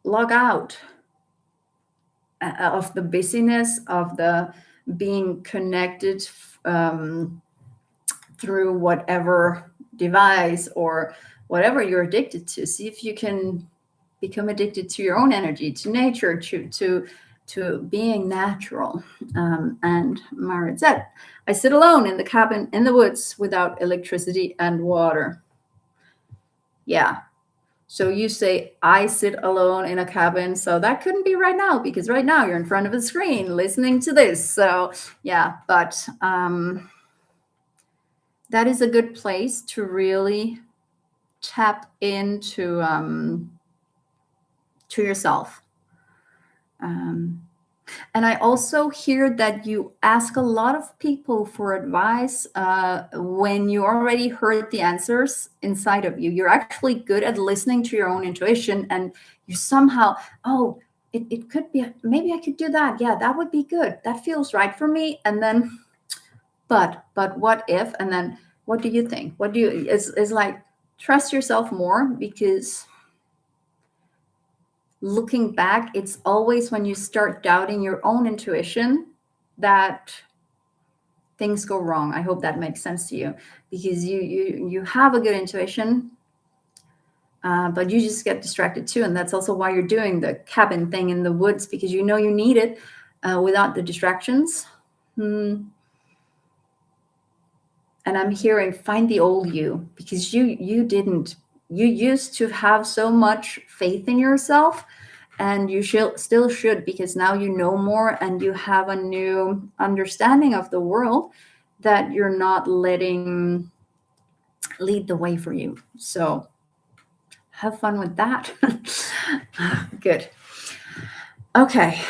log out of the busyness, of the being connected through whatever device or whatever you're addicted to. See if you can become addicted to your own energy, to nature, to being natural. And Marit said, I sit alone in the cabin in the woods without electricity and water. Yeah. So you say, I sit alone in a cabin. So that couldn't be right now, because right now you're in front of a screen listening to this. So yeah, but that is a good place to really tap into to yourself. And I also hear that you ask a lot of people for advice when you already heard the answers inside of you. You're actually good at listening to your own intuition, and you somehow, oh, it could be, maybe I could do that. Yeah, that would be good. That feels right for me. And then, but what if? And then, what do you think? What do you, is like, trust yourself more, because looking back, it's always when you start doubting your own intuition that things go wrong. I hope that makes sense to you, because you have a good intuition, but you just get distracted too. And that's also why you're doing the cabin thing in the woods, because you need it without the distractions. And And I'm hearing find the old you, because you didn't, you used to have so much faith in yourself, and you still should, because now you know more and you have a new understanding of the world that you're not letting lead the way for you. So have fun with that. Good. Okay.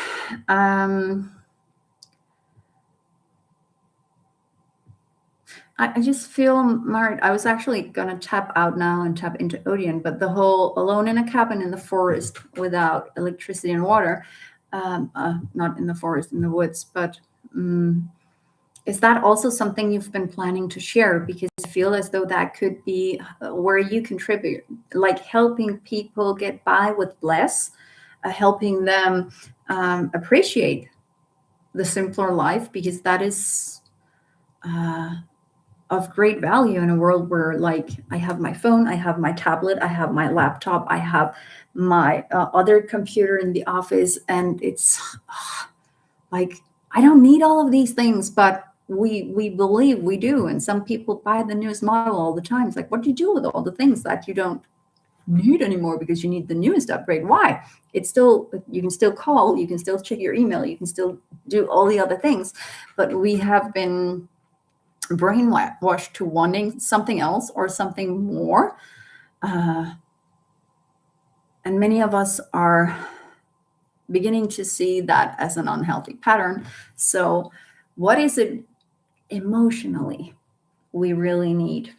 I just feel married. I was actually gonna tap out now and tap into Odeon, but the whole alone in a cabin in the forest without electricity and water, not in the forest, in the woods, but is that also something you've been planning to share? Because I feel as though that could be where you contribute, like helping people get by with less, helping them appreciate the simpler life, because that is of great value in a world where, like, I have my phone, I have my tablet, I have my laptop, I have my other computer in the office, and it's like I don't need all of these things, but we believe we do. And some people buy the newest model all the time. It's like, what do you do with all the things that you don't need anymore because you need the newest upgrade? Why? It's still, you can still call, you can still check your email, you can still do all the other things, but we have been brainwashed to wanting something else or something more, and many of us are beginning to see that as an unhealthy pattern. So what is it emotionally we really need?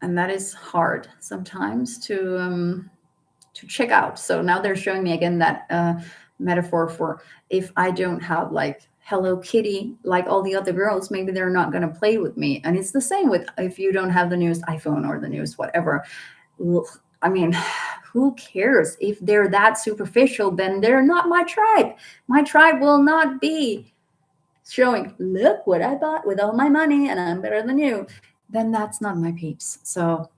And that is hard sometimes to check out. So now they're showing me again that metaphor for, if I don't have like Hello Kitty like all the other girls, maybe they're not going to play with me. And it's the same with, if you don't have the newest iPhone or the newest whatever. I mean, who cares? If they're that superficial, then they're not my tribe. My tribe will not be showing, look what I bought with all my money and I'm better than you. Then that's not my peeps. So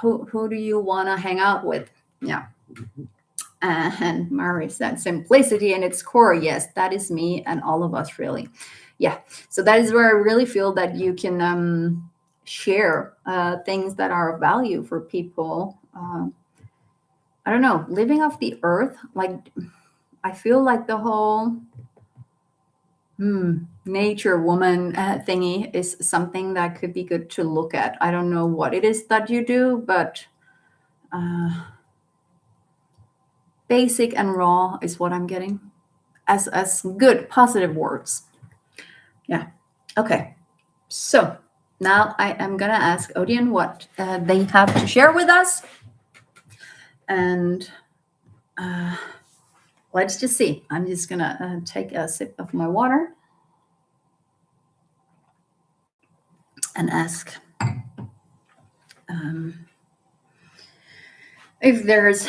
who do you want to hang out with? Yeah. And Mari said simplicity in its core. Yes, that is me and all of us, really. Yeah. So that is where I really feel that you can share things that are of value for people. I don't know, living off the earth. Like, I feel like the whole nature woman thingy is something that could be good to look at. I don't know what it is that you do, but basic and raw is what I'm getting as good positive words. Yeah. Okay. So now I am gonna ask Odeon what they have to share with us, and let's just see. I'm just gonna take a sip of my water and ask if there's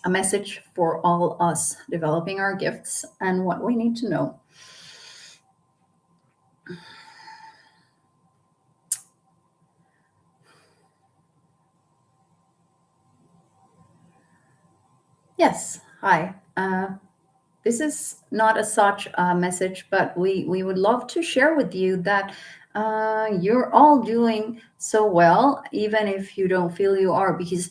a message for all us developing our gifts and what we need to know. Yes. Hi. This is not as such a message, but we would love to share with you that you're all doing so well, even if you don't feel you are, because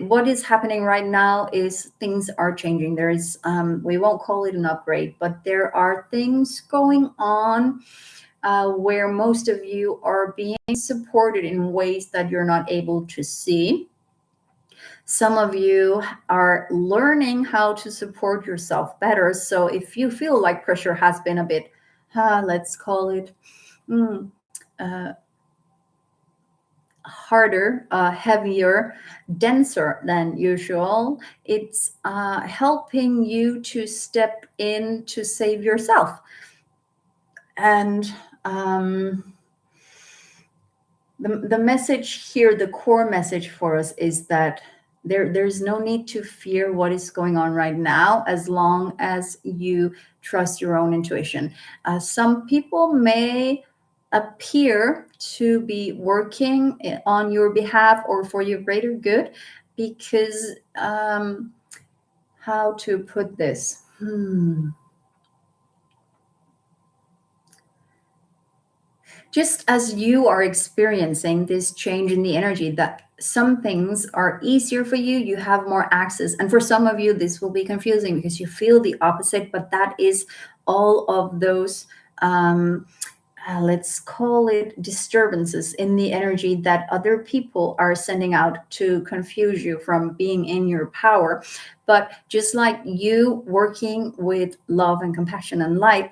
what is happening right now is things are changing. There is, we won't call it an upgrade, but there are things going on where most of you are being supported in ways that you're not able to see. Some of you are learning how to support yourself better. So if you feel like pressure has been a bit, let's call it harder, heavier, denser than usual, it's helping you to step in to save yourself. And the message here, the core message for us is that there's no need to fear what is going on right now, as long as you trust your own intuition. Some people may appear to be working on your behalf or for your greater good, because how to put this? Just as you are experiencing this change in the energy, that some things are easier for you, you have more access. And for some of you, this will be confusing because you feel the opposite, but that is all of those. Let's call it disturbances in the energy that other people are sending out to confuse you from being in your power. But just like you working with love and compassion and light,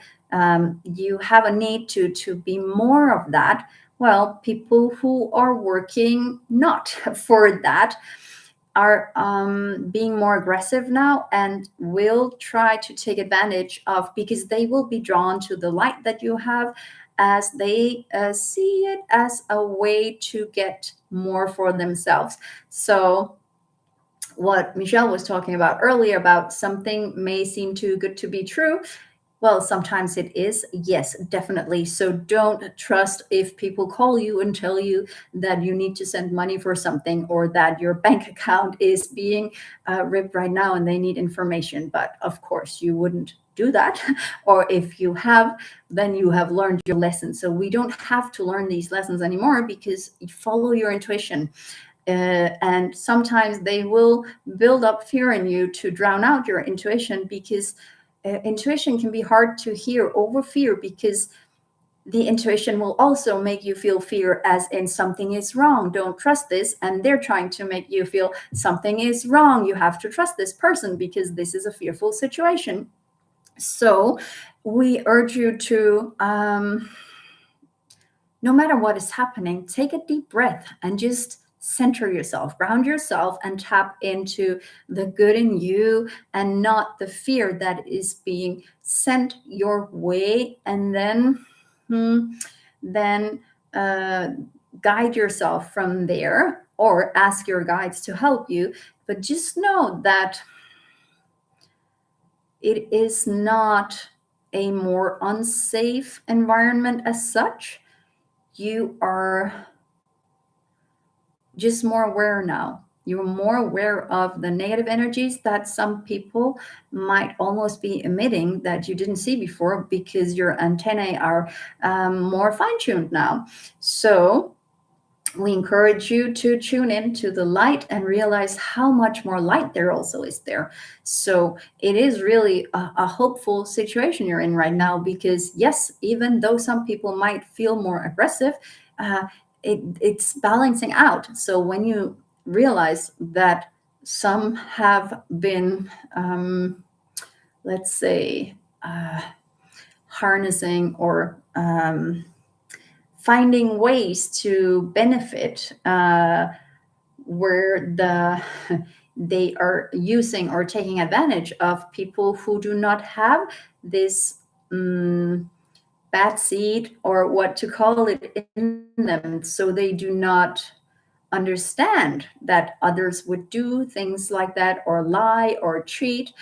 you have a need to be more of that. Well, people who are working not for that are being more aggressive now and will try to take advantage of, because they will be drawn to the light that you have, as they see it as a way to get more for themselves. So what Michelle was talking about earlier, about something may seem too good to be true, well, sometimes it is, yes, definitely. So don't trust if people call you and tell you that you need to send money for something, or that your bank account is being ripped right now and they need information. But of course, you wouldn't do that. Or if you have, then you have learned your lesson. So we don't have to learn these lessons anymore, because you follow your intuition. And sometimes they will build up fear in you to drown out your intuition, because intuition can be hard to hear over fear, because the intuition will also make you feel fear, as in something is wrong, don't trust this. And they're trying to make you feel something is wrong, you have to trust this person because this is a fearful situation. So we urge you to, no matter what is happening, take a deep breath and just center yourself, ground yourself, and tap into the good in you and not the fear that is being sent your way. And then guide yourself from there, or ask your guides to help you. But just know that it is not a more unsafe environment as such. You are just more aware now. You're more aware of the negative energies that some people might almost be emitting that you didn't see before, because your antennae are more fine-tuned now. So we encourage you to tune in to the light and realize how much more light there also is there. So it is really a hopeful situation you're in right now, because yes, even though some people might feel more aggressive, it's balancing out. So when you realize that some have been, let's say, harnessing or finding ways to benefit, where they are using or taking advantage of people who do not have this bad seed, or what to call it, in them. So they do not understand that others would do things like that, or lie or cheat.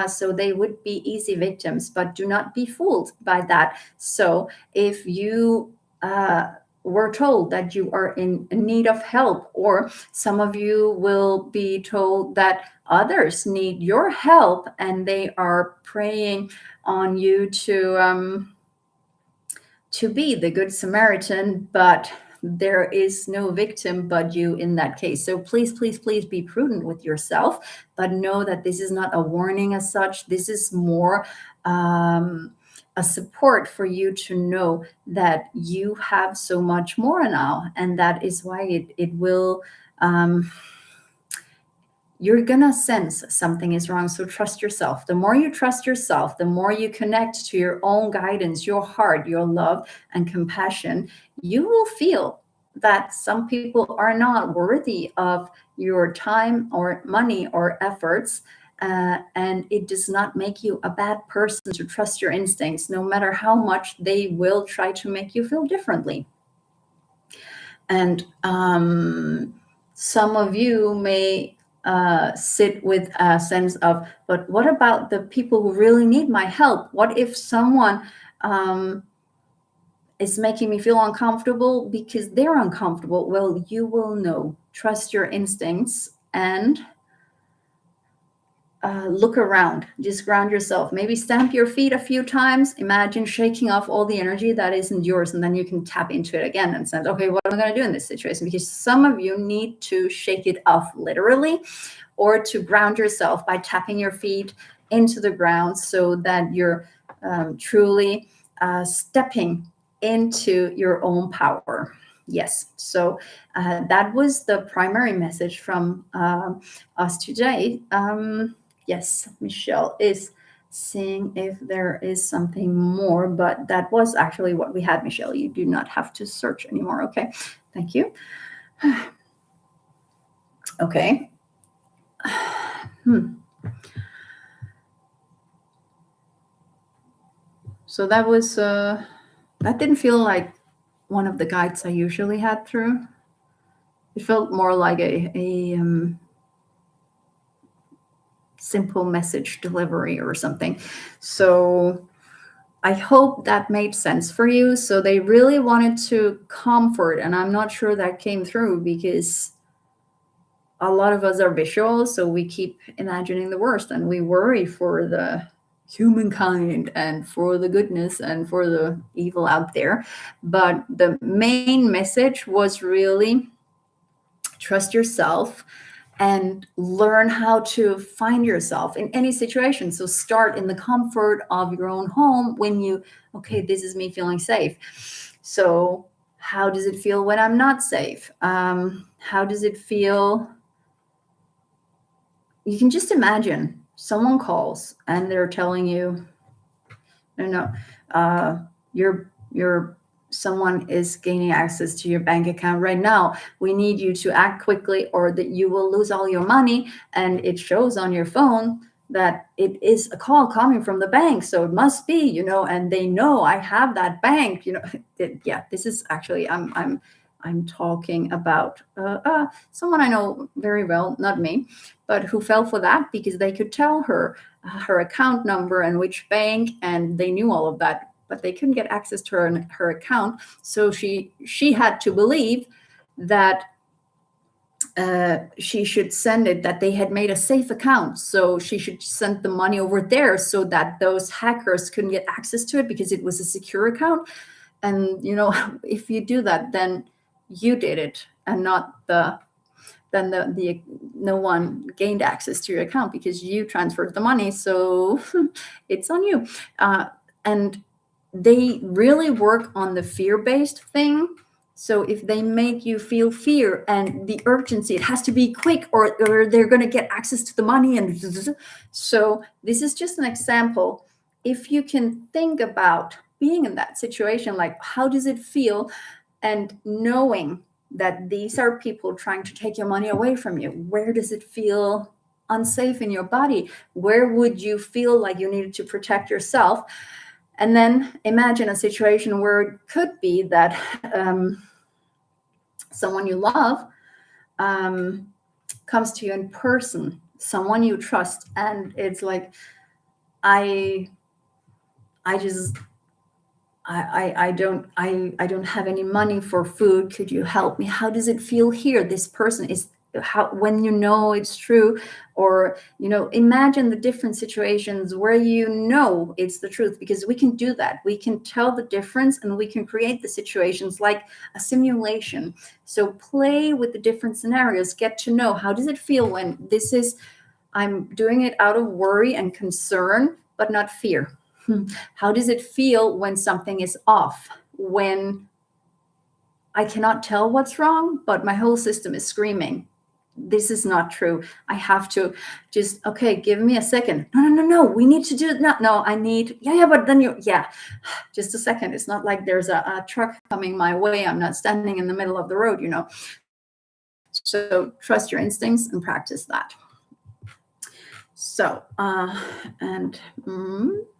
So they would be easy victims, but do not be fooled by that. So if you were told that you are in need of help, or some of you will be told that others need your help, and they are preying on you to be the good Samaritan, but there is no victim but you in that case. So please, please, please be prudent with yourself, but know that this is not a warning as such. This is more a support for you to know that you have so much more now. And that is why it will, you're gonna sense something is wrong. So trust yourself. The more you trust yourself, the more you connect to your own guidance, your heart, your love and compassion, you will feel that some people are not worthy of your time or money or efforts. And it does not make you a bad person to trust your instincts, no matter how much they will try to make you feel differently. And some of you may sit with a sense of, but what about the people who really need my help? What if someone is making me feel uncomfortable because they're uncomfortable? Well, you will know. Trust your instincts and look around, just ground yourself, maybe stamp your feet a few times, imagine shaking off all the energy that isn't yours, and then you can tap into it again and say, okay, what am I going to do in this situation? Because some of you need to shake it off literally, or to ground yourself by tapping your feet into the ground so that you're truly stepping into your own power. Yes, so that was the primary message from us today. Yes, Michelle is seeing if there is something more, but that was actually what we had, Michelle. You do not have to search anymore. Okay, thank you. Okay. So that was, that didn't feel like one of the guides I usually had through. It felt more like a simple message delivery or something. So I hope that made sense for you. So they really wanted to comfort, and I'm not sure that came through because a lot of us are visual, so we keep imagining the worst and we worry for the humankind and for the goodness and for the evil out there. But the main message was really trust yourself and learn how to find yourself in any situation. So start in the comfort of your own home when you, okay, this is me feeling safe. So how does it feel when I'm not safe? How does it feel? You can just imagine someone calls and they're telling you, you're someone is gaining access to your bank account right now. We need you to act quickly or that you will lose all your money. And it shows on your phone that it is a call coming from the bank. So it must be, and they know I have that bank, yeah, this is actually, I'm talking about someone I know very well, not me, but who fell for that because they could tell her account number and which bank, and they knew all of that, but they couldn't get access to her account. So she had to believe that she should send it, that they had made a safe account. So she should send the money over there so that those hackers couldn't get access to it because it was a secure account. And, if you do that, then you did it and not then no one gained access to your account because you transferred the money. So it's on you. And they really work on the fear-based thing. So if they make you feel fear and the urgency, it has to be quick or they're going to get access to the money. And so this is just an example. If you can think about being in that situation, like how does it feel, and knowing that these are people trying to take your money away from you, where does it feel unsafe in your body? Where would you feel like you needed to protect yourself? And then imagine a situation where it could be that someone you love comes to you in person, someone you trust, and it's like, I don't have any money for food. Could you help me? How does it feel here? This person is when it's true, or imagine the different situations where it's the truth, because we can do that. We can tell the difference and we can create the situations like a simulation. So play with the different scenarios, get to know how does it feel when I'm doing it out of worry and concern, but not fear. How does it feel when something is off? When I cannot tell what's wrong, but my whole system is screaming, this is not true. I have to just, okay, give me a second. No, we need to do it. No, I need, but then just a second. It's not like there's a truck coming my way. I'm not standing in the middle of the road, So trust your instincts and practice that. So,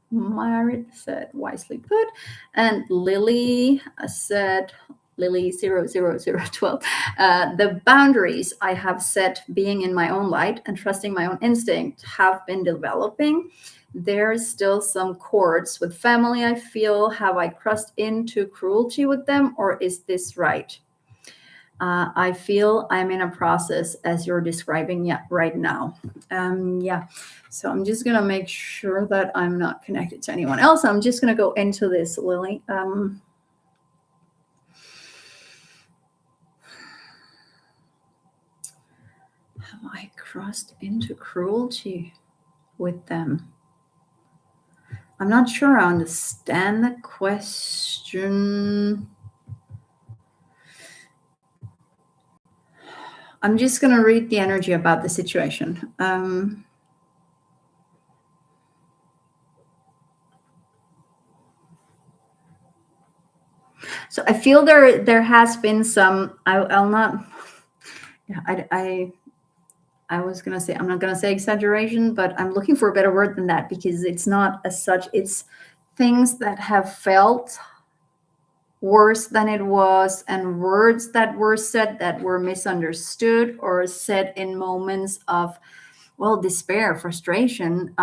Marit said, wisely put. And Lily said, Lily 00012, the boundaries I have set being in my own light and trusting my own instinct have been developing. There's still some cords with family, I feel. Have I crossed into cruelty with them, or is this right? I feel I'm in a process as you're describing right now. Yeah. So I'm just going to make sure that I'm not connected to anyone else. I'm just going to go into this, Lily. Have I crossed into cruelty with them? I'm not sure I understand the question. I'm just going to read the energy about the situation. So I feel there has been some. I'll not. I was gonna say, I'm not gonna say exaggeration, but I'm looking for a better word than that, because it's not as such. It's things that have felt worse than it was, and words that were said that were misunderstood or said in moments of, well, despair, frustration.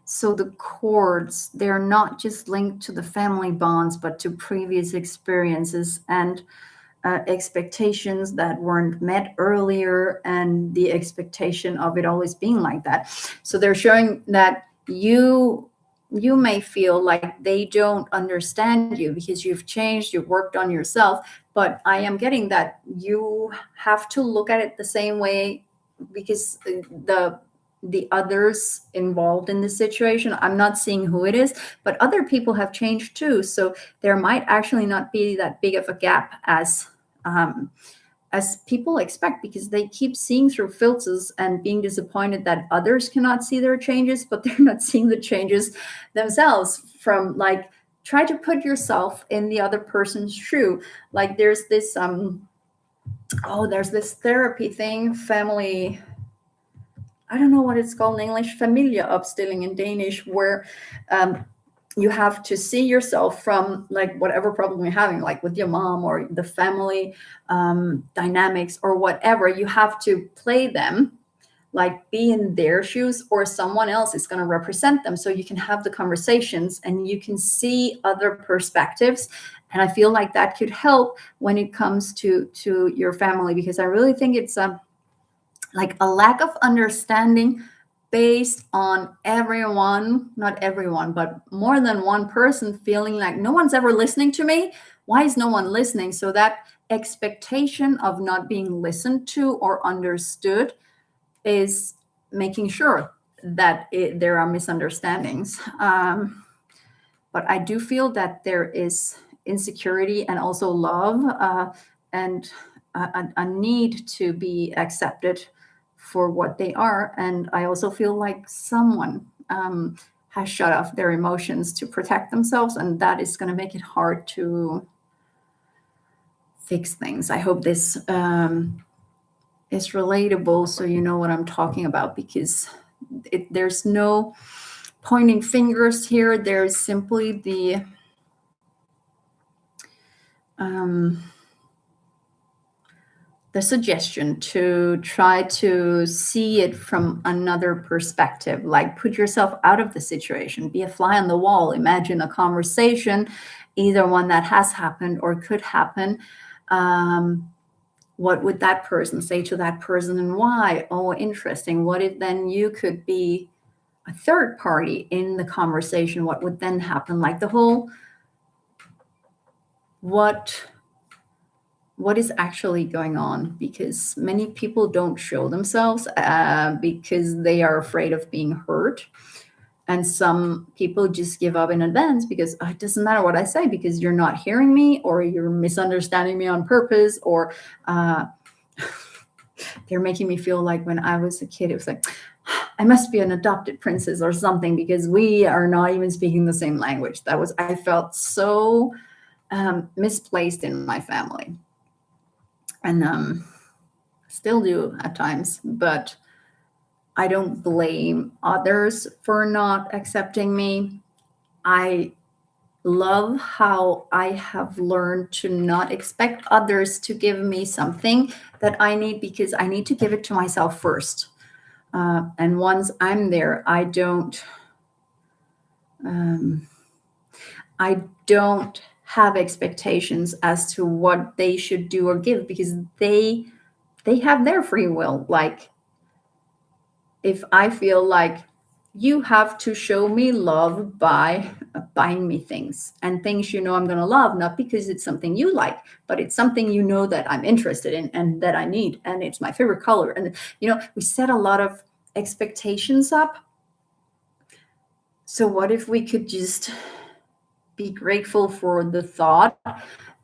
So the cords, they're not just linked to the family bonds, but to previous experiences and expectations that weren't met earlier, and the expectation of it always being like that. So they're showing that you may feel like they don't understand you because you've changed, you've worked on yourself, but I am getting that you have to look at it the same way, because the others involved in this situation, I'm not seeing who it is, but other people have changed too. So there might actually not be that big of a gap as people expect, because they keep seeing through filters and being disappointed that others cannot see their changes, but they're not seeing the changes themselves. From like, try to put yourself in the other person's shoe. Like there's this there's this therapy thing, family, I don't know what it's called in English, familieopstilling in Danish, where you have to see yourself from like whatever problem you're having, like with your mom or the family dynamics or whatever. You have to play them, like be in their shoes, or someone else is going to represent them, so you can have the conversations and you can see other perspectives. And I feel like that could help when it comes to your family, because I really think it's like a lack of understanding based on everyone, not everyone, but more than one person feeling like no one's ever listening to me. Why is no one listening? So that expectation of not being listened to or understood is making sure that there are misunderstandings. But I do feel that there is insecurity and also love and a need to be accepted for what they are. And I also feel like someone has shut off their emotions to protect themselves, and that is going to make it hard to fix things. I hope this is relatable, so you know what I'm talking about, because there's no pointing fingers here. There's simply the suggestion to try to see it from another perspective, like put yourself out of the situation, be a fly on the wall, imagine a conversation, either one that has happened or could happen. What would that person say to that person, and why? Oh, interesting. What if then you could be a third party in the conversation? What would then happen? Like the whole, what is actually going on, because many people don't show themselves because they are afraid of being hurt. And some people just give up in advance because it doesn't matter what I say, because you're not hearing me, or you're misunderstanding me on purpose, or they're making me feel like when I was a kid, it was like, I must be an adopted princess or something, because we are not even speaking the same language. I felt so misplaced in my family. And still do at times, but I don't blame others for not accepting me. I love how I have learned to not expect others to give me something that I need, because I need to give it to myself first. And once I'm there, I don't have expectations as to what they should do or give, because they have their free will. Like, if I feel like you have to show me love by buying me things, and things you know I'm going to love, not because it's something you like, but it's something you know that I'm interested in and that I need, and it's my favorite color. And we set a lot of expectations up. So what if we could just be grateful for the thought,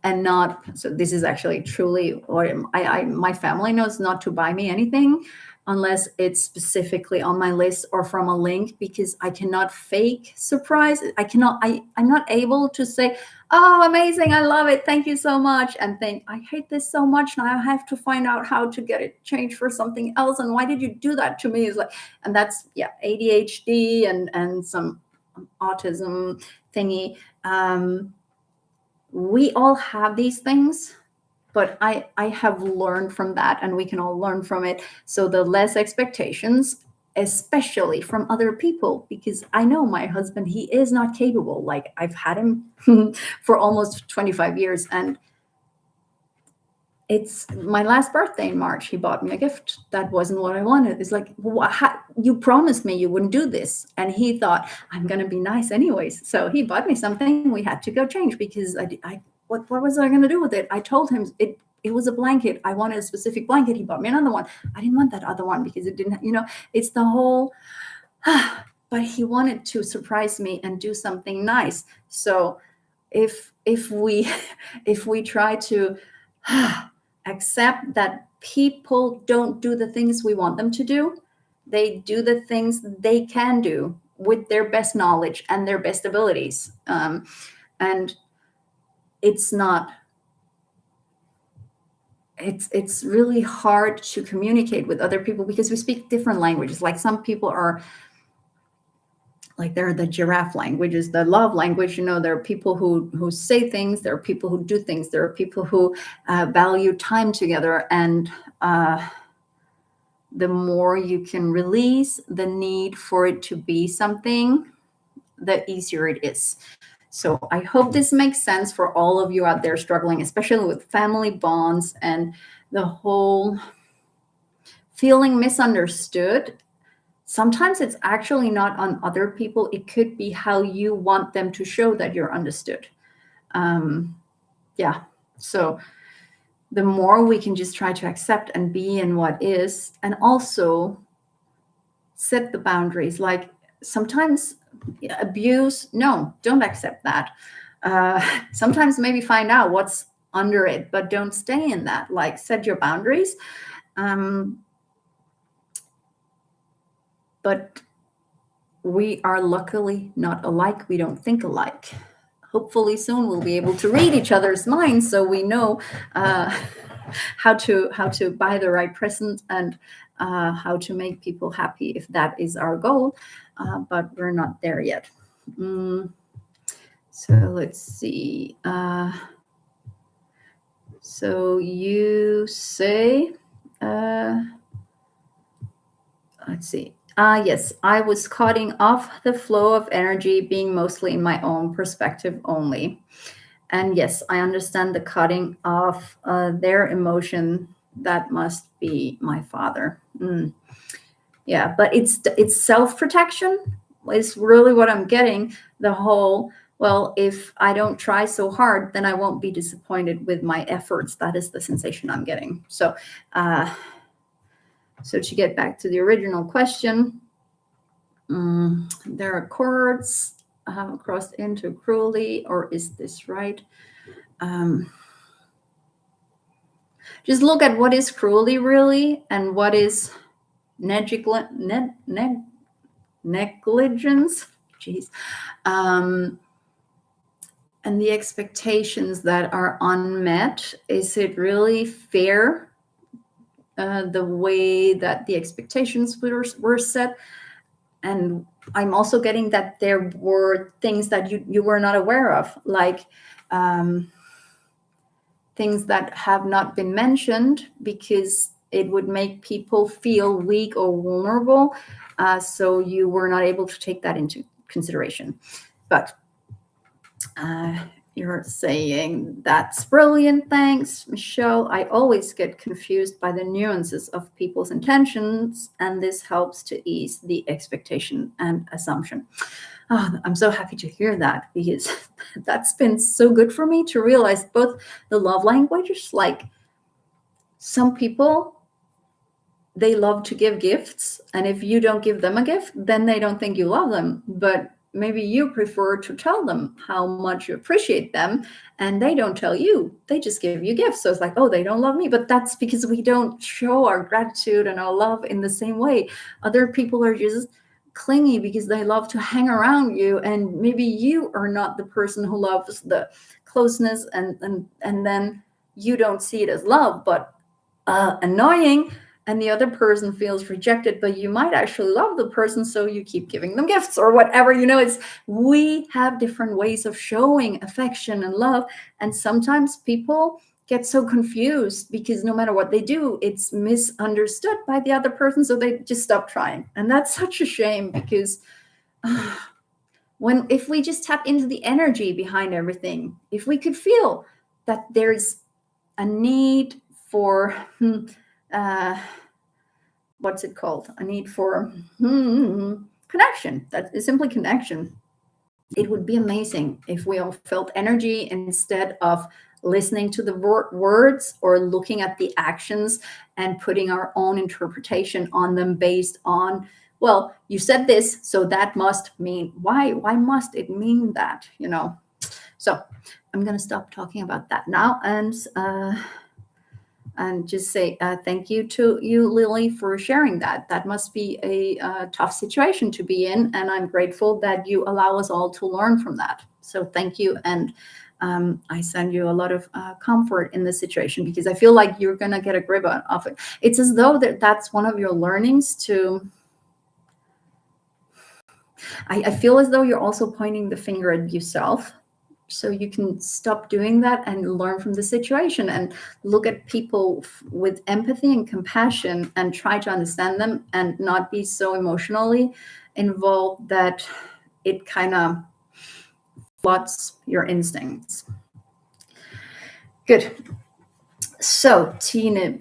and not, so this is actually truly what my family knows, not to buy me anything unless it's specifically on my list or from a link, because I cannot fake surprise. I'm not able to say, oh, amazing, I love it, thank you so much, and think, I hate this so much, now I have to find out how to get it changed for something else, and why did you do that to me? It's like, and that's ADHD and some autism thingy. We all have these things, but I have learned from that, and we can all learn from it. So the less expectations, especially from other people, because I know my husband, he is not capable. Like, I've had him for almost 25 years, and it's my last birthday in March. He bought me a gift that wasn't what I wanted. It's like, you promised me you wouldn't do this. And he thought, I'm going to be nice anyways. So he bought me something. We had to go change, because what was I going to do with it? I told him it was a blanket. I wanted a specific blanket. He bought me another one. I didn't want that other one because it didn't, it's the whole, but he wanted to surprise me and do something nice. So if we try to accept that people don't do the things we want them to do, they do the things they can do with their best knowledge and their best abilities. And it's really hard to communicate with other people because we speak different languages. Like, some people are like, they're the giraffe language, is the love language. There are people who say things, there are people who do things, there are people who value time together. And the more you can release the need for it to be something, the easier it is. So I hope this makes sense for all of you out there struggling, especially with family bonds and the whole feeling misunderstood. Sometimes it's actually not on other people. It could be how you want them to show that you're understood. So the more we can just try to accept and be in what is, and also set the boundaries. Like, sometimes abuse, no, don't accept that. Sometimes maybe find out what's under it, but don't stay in that. Like, set your boundaries. But we are luckily not alike. We don't think alike. Hopefully soon we'll be able to read each other's minds, so we know how to buy the right present and how to make people happy, if that is our goal. But we're not there yet. So let's see. So you say, let's see. Yes, I was cutting off the flow of energy, being mostly in my own perspective only. And yes, I understand the cutting off their emotion. That must be my father. Yeah, but it's self-protection is really what I'm getting. The whole, well, if I don't try so hard, then I won't be disappointed with my efforts. That is the sensation I'm getting. So, so to get back to the original question, there are chords crossed into cruelly, or is this right? Just look at what is cruelty really, and what is negligence. Jeez. And the expectations that are unmet. Is it really fair? The way that the expectations were set. And I'm also getting that there were things that you were not aware of, like things that have not been mentioned because it would make people feel weak or vulnerable. So you were not able to take that into consideration. But You're saying, that's brilliant. Thanks, Michelle. I always get confused by the nuances of people's intentions, and this helps to ease the expectation and assumption. Oh, I'm so happy to hear that, because that's been so good for me to realize both the love languages. Like, some people, they love to give gifts, and if you don't give them a gift, then they don't think you love them. But maybe you prefer to tell them how much you appreciate them, and they don't tell you, they just give you gifts. So it's like, oh, they don't love me. But that's because we don't show our gratitude and our love in the same way. Other people are just clingy because they love to hang around you, and maybe you are not the person who loves the closeness, and then you don't see it as love, but annoying, and the other person feels rejected, but you might actually love the person, so you keep giving them gifts or whatever. It's, we have different ways of showing affection and love, and sometimes people get so confused because no matter what they do, it's misunderstood by the other person, so they just stop trying. And that's such a shame, because if we just tap into the energy behind everything, if we could feel that there's a need for what's it called? A need for connection. That is simply connection. It would be amazing if we all felt energy instead of listening to the words or looking at the actions and putting our own interpretation on them based on, well, you said this, so that must mean, why must it mean that? So I'm going to stop talking about that now, and just say thank you to you, Lily, for sharing that. That must be a tough situation to be in, and I'm grateful that you allow us all to learn from that. So thank you, and I send you a lot of comfort in this situation, because I feel like you're going to get a grip of it. It's as though that's one of your learnings to... I feel as though you're also pointing the finger at yourself, so you can stop doing that and learn from the situation and look at people with empathy and compassion and try to understand them and not be so emotionally involved that it kind of floods your instincts. Good. So Tina,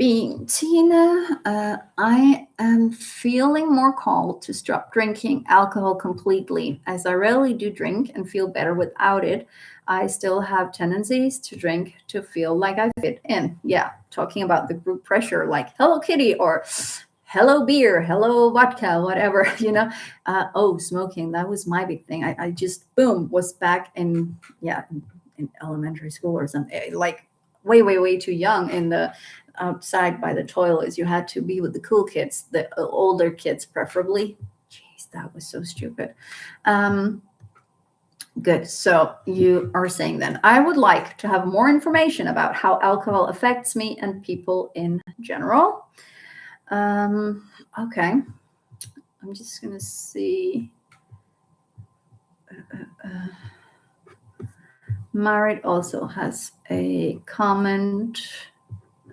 I am feeling more called to stop drinking alcohol completely, as I rarely do drink and feel better without it. I still have tendencies to drink to feel like I fit in. Yeah, talking about the group pressure, like Hello Kitty or hello beer, hello vodka, whatever, smoking, that was my big thing. I just, was back in elementary school or something, like way too young, in the outside by the toilets. You had to be with the cool kids, the older kids preferably. Jeez, that was so stupid. Good. So you are saying then, I would like to have more information about how alcohol affects me and people in general. Okay. I'm just going to see. Marit also has a comment.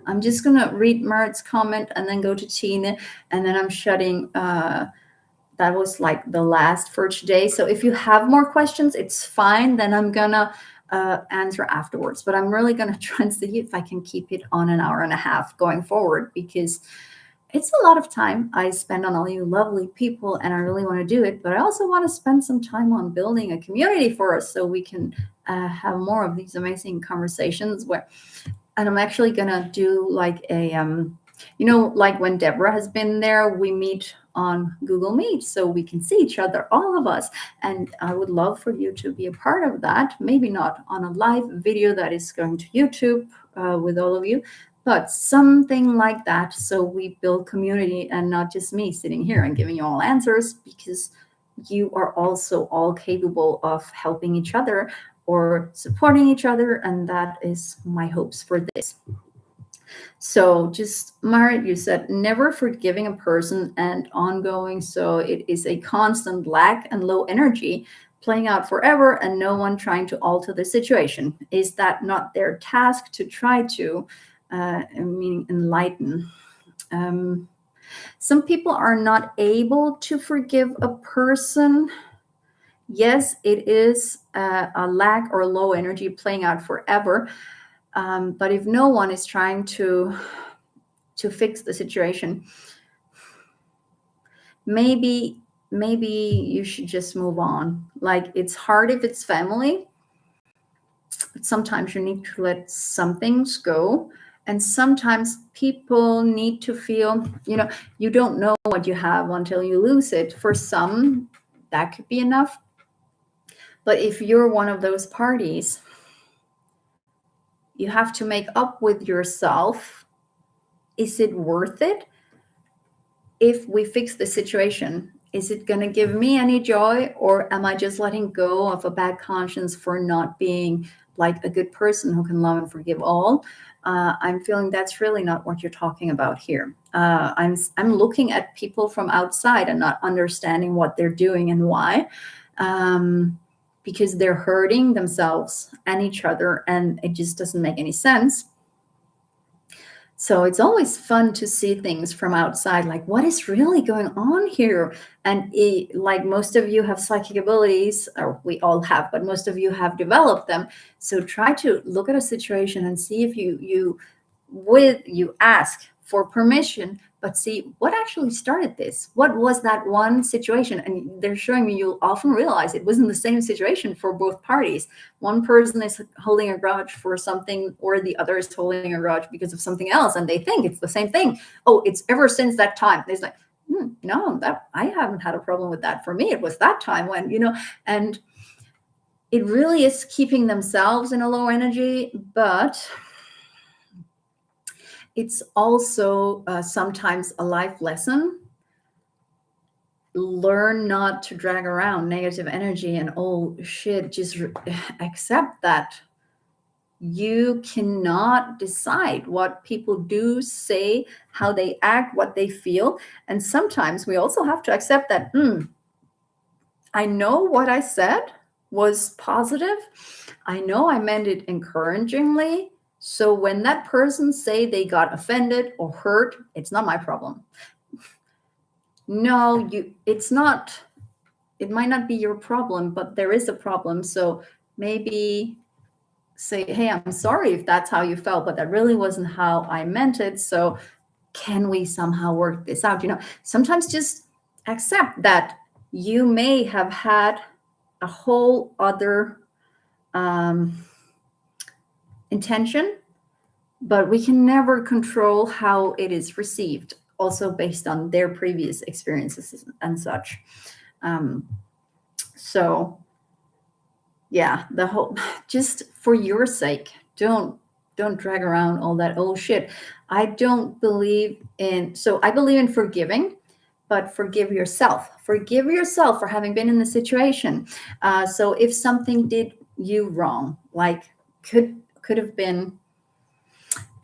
I'm just going to read Marit's comment and then go to Tina, and then I'm shutting. That was like the last for today. So if you have more questions, it's fine. Then I'm going to answer afterwards. But I'm really going to try and see if I can keep it on an hour and a half going forward, because it's a lot of time I spend on all you lovely people, and I really want to do it. But I also want to spend some time on building a community for us, so we can have more of these amazing conversations. And I'm actually going to do like a, like when Deborah has been there, we meet on Google Meet so we can see each other, all of us. And I would love for you to be a part of that. Maybe not on a live video that is going to YouTube with all of you, but something like that, so we build community and not just me sitting here and giving you all answers, because you are also all capable of helping each other or supporting each other, and that is my hopes for this. So just, Marit, you said never forgiving a person and ongoing, so it is a constant lack and low energy playing out forever and no one trying to alter the situation. Is that not their task to try to, meaning enlighten? Some people are not able to forgive a person yes, it is a lack or low energy playing out forever. But if no one is trying to fix the situation, maybe you should just move on. Like, it's hard if it's family, but sometimes you need to let some things go. And sometimes people need to feel, you don't know what you have until you lose it. For some, that could be enough. But if you're one of those parties, you have to make up with yourself. Is it worth it? If we fix the situation, is it going to give me any joy, or am I just letting go of a bad conscience for not being like a good person who can love and forgive all? I'm feeling that's really not what you're talking about here. I'm looking at people from outside and not understanding what they're doing and why, because they're hurting themselves and each other, and it just doesn't make any sense. So it's always fun to see things from outside, like what is really going on here. And like, most of you have psychic abilities, or we all have, but most of you have developed them. So try to look at a situation and see if you ask for permission, but see what actually started this. What was that one situation? And they're showing me you'll often realize it wasn't the same situation for both parties. One person is holding a grudge for something, or the other is holding a grudge because of something else, and they think it's the same thing. Oh, it's ever since that time. It's like, no, that I haven't had a problem with that. For me, it was that time when, and it really is keeping themselves in a low energy, but it's also sometimes a life lesson. Learn not to drag around negative energy and shit. Just accept that you cannot decide what people do, say, how they act, what they feel. And sometimes we also have to accept that, I know what I said was positive. I know I meant it encouragingly. So when that person say they got offended or hurt, it's not my problem. No, it's not. It might not be your problem, but there is a problem. So maybe say, hey, I'm sorry if that's how you felt, but that really wasn't how I meant it. So can we somehow work this out? Sometimes just accept that you may have had a whole other intention, but we can never control how it is received, also based on their previous experiences and such. So yeah, just for your sake, don't drag around all that old shit. I believe in forgiving, but forgive yourself. Forgive yourself for having been in the situation. So if something did you wrong, like could have been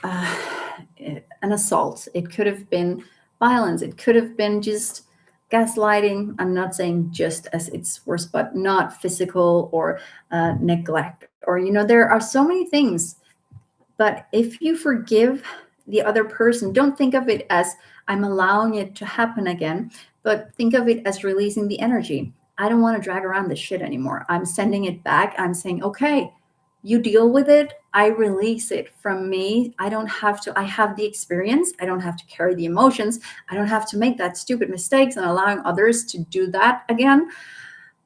an assault, it could have been violence, it could have been just gaslighting. I'm not saying just as it's worse, but not physical or neglect, or there are so many things. But if you forgive the other person, don't think of it as I'm allowing it to happen again, but think of it as releasing the energy. I don't want to drag around this shit anymore. I'm sending it back. I'm saying, okay, you deal with it. I release it from me. I don't have to. I have the experience. I don't have to carry the emotions. I don't have to make that stupid mistakes and allowing others to do that again.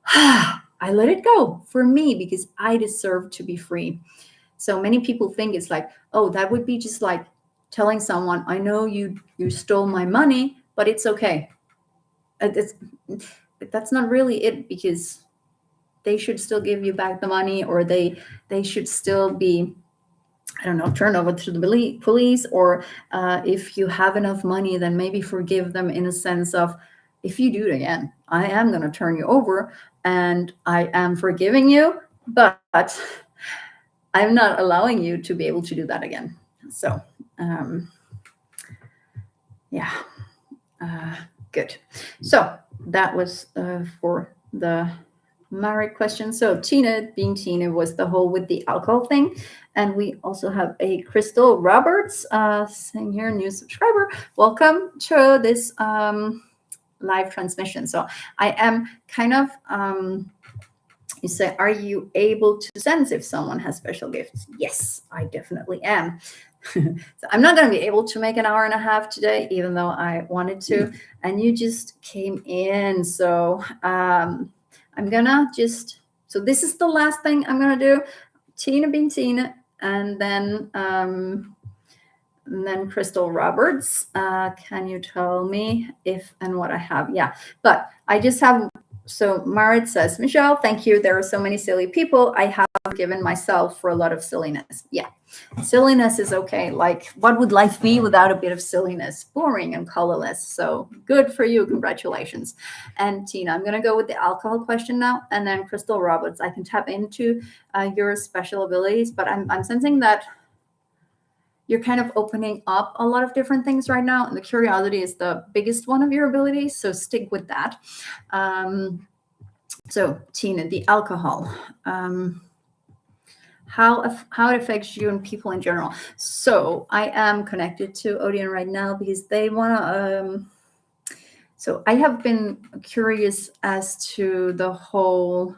I let it go for me because I deserve to be free. So many people think it's like, oh, that would be just like telling someone, I know you stole my money, but it's okay. That's not really it, because they should still give you back the money, or they should still be, I don't know, turned over to the police, or if you have enough money, then maybe forgive them in a sense of, if you do it again, I am going to turn you over and I am forgiving you, but I'm not allowing you to be able to do that again. So, yeah, good. So that was for the married question. So Tina, being Tina, was the whole with the alcohol thing. And we also have a Crystal Roberts saying here, new subscriber. Welcome to this live transmission. So I am kind of You say, are you able to sense if someone has special gifts? Yes, I definitely am. So I'm not going to be able to make an hour and a half today, even though I wanted to. And you just came in. So I'm going to so this is the last thing I'm going to do. Tina being Tina. And then Crystal Roberts. Can you tell me if and what I have? Yeah, but I just have. So Marit says, Michelle, thank you. There are so many silly people. I have given myself for a lot of silliness. Yeah, silliness is okay. Like, what would life be without a bit of silliness? Boring and colorless. So good for you. Congratulations. And Tina, I'm going to go with the alcohol question now. And then Crystal Roberts, I can tap into your special abilities, but I'm sensing that you're kind of opening up a lot of different things right now. And the curiosity is the biggest one of your abilities. So stick with that. So Tina, the alcohol, how it affects you and people in general. So I am connected to Odeon right now because they want to, so I have been curious as to the whole,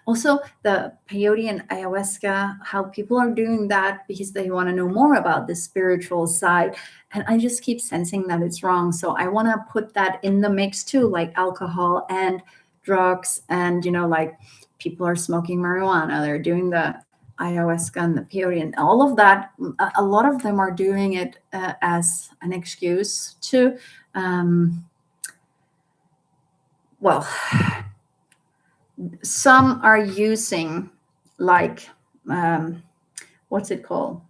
also the peyote and ayahuasca, how people are doing that because they want to know more about the spiritual side. And I just keep sensing that it's wrong. So I want to put that in the mix too, like alcohol and drugs. And, like people are smoking marijuana, they're doing the ayahuasca and the peyote and all of that. A lot of them are doing it as an excuse to, well, some are using like what's it called?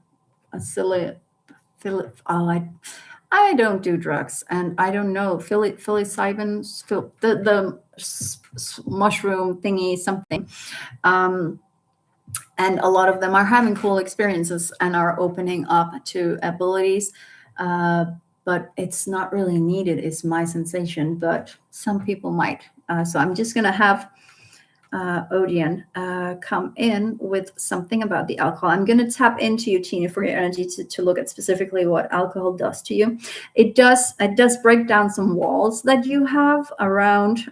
I don't do drugs, and I don't know psilocybin, the mushroom thingy, something. And a lot of them are having cool experiences and are opening up to abilities. But it's not really needed, is my sensation, but some people might. So I'm just going to have Odeon come in with something about the alcohol. I'm going to tap into you, Tina, for your energy to look at specifically what alcohol does to you. It does break down some walls that you have around.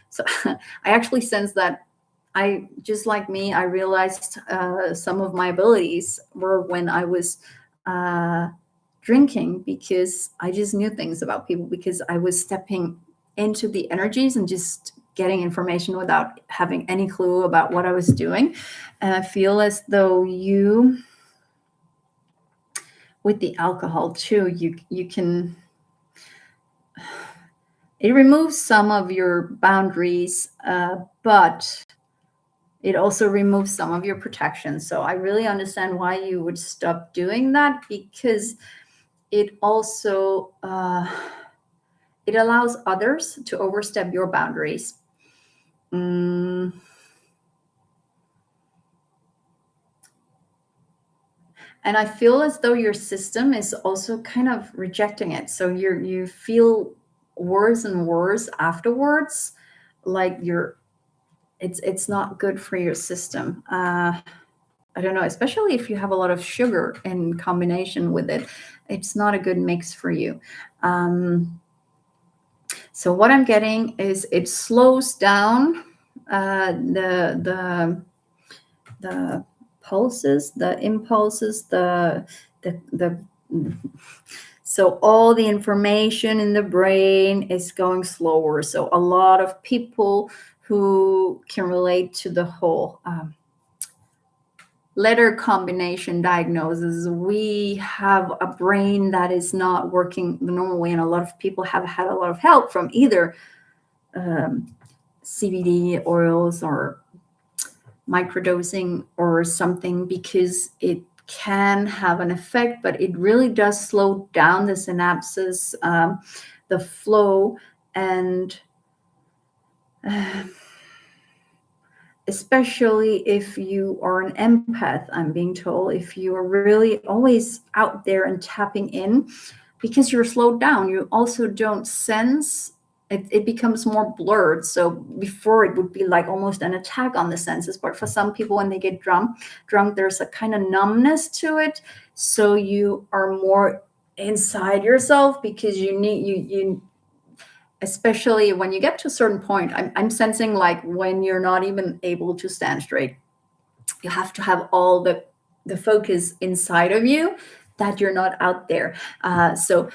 So I actually sense that I, just like me, I realized some of my abilities were when I was drinking, because I just knew things about people, because I was stepping into the energies and just getting information without having any clue about what I was doing. And I feel as though you, with the alcohol too, you can, it removes some of your boundaries, but it also removes some of your protection. So I really understand why you would stop doing that, because it also it allows others to overstep your boundaries. And I feel as though your system is also kind of rejecting it. So you feel worse and worse afterwards, like it's not good for your system. I don't know, especially if you have a lot of sugar in combination with it, it's not a good mix for you. So what I'm getting is it slows down the pulses, the impulses, so all the information in the brain is going slower. So a lot of people who can relate to the whole letter combination diagnosis, we have a brain that is not working the normal way, and a lot of people have had a lot of help from either CBD oils or microdosing or something, because it can have an effect, but it really does slow down the synapses, the flow, and especially if you are an empath, I'm being told, if you are really always out there and tapping in, because you're slowed down, you also don't sense, it becomes more blurred. So before it would be like almost an attack on the senses, but for some people when they get drunk, there's a kind of numbness to it. So you are more inside yourself, because you need, especially when you get to a certain point, I'm sensing like when you're not even able to stand straight, you have to have all the focus inside of you, that you're not out there. So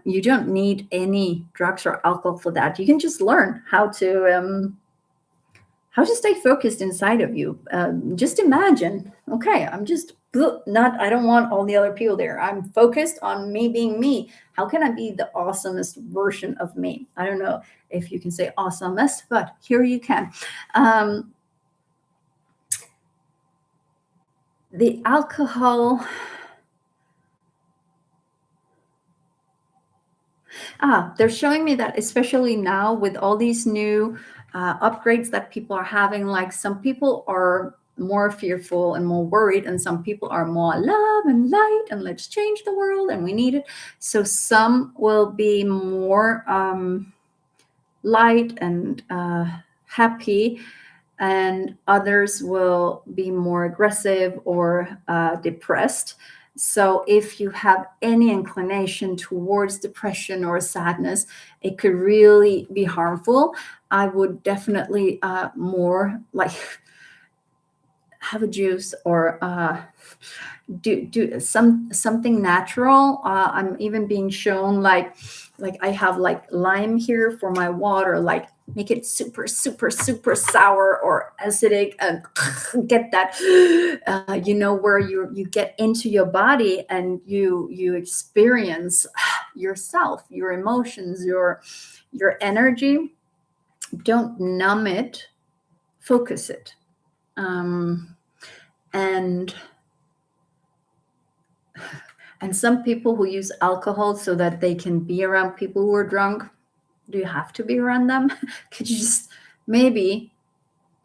you don't need any drugs or alcohol for that. You can just learn how to stay focused inside of you. Just imagine, okay, I'm just not, I don't want all the other people there. I'm focused on me being me. How can I be the awesomest version of me? I don't know if you can say awesomest, but here you can. The alcohol. They're showing me that, especially now with all these new upgrades that people are having, like some people are more fearful and more worried, and some people are more love and light and let's change the world and we need it. So some will be more light and happy, and others will be more aggressive or depressed. So if you have any inclination towards depression or sadness, it could really be harmful. I would definitely more like have a juice or do something natural. I'm even being shown like I have like lime here for my water, like make it super super sour or acidic, and get that where you get into your body and you experience yourself, your emotions, your energy. Don't numb it, focus it. And some people who use alcohol so that they can be around people who are drunk, do you have to be around them? Could you just maybe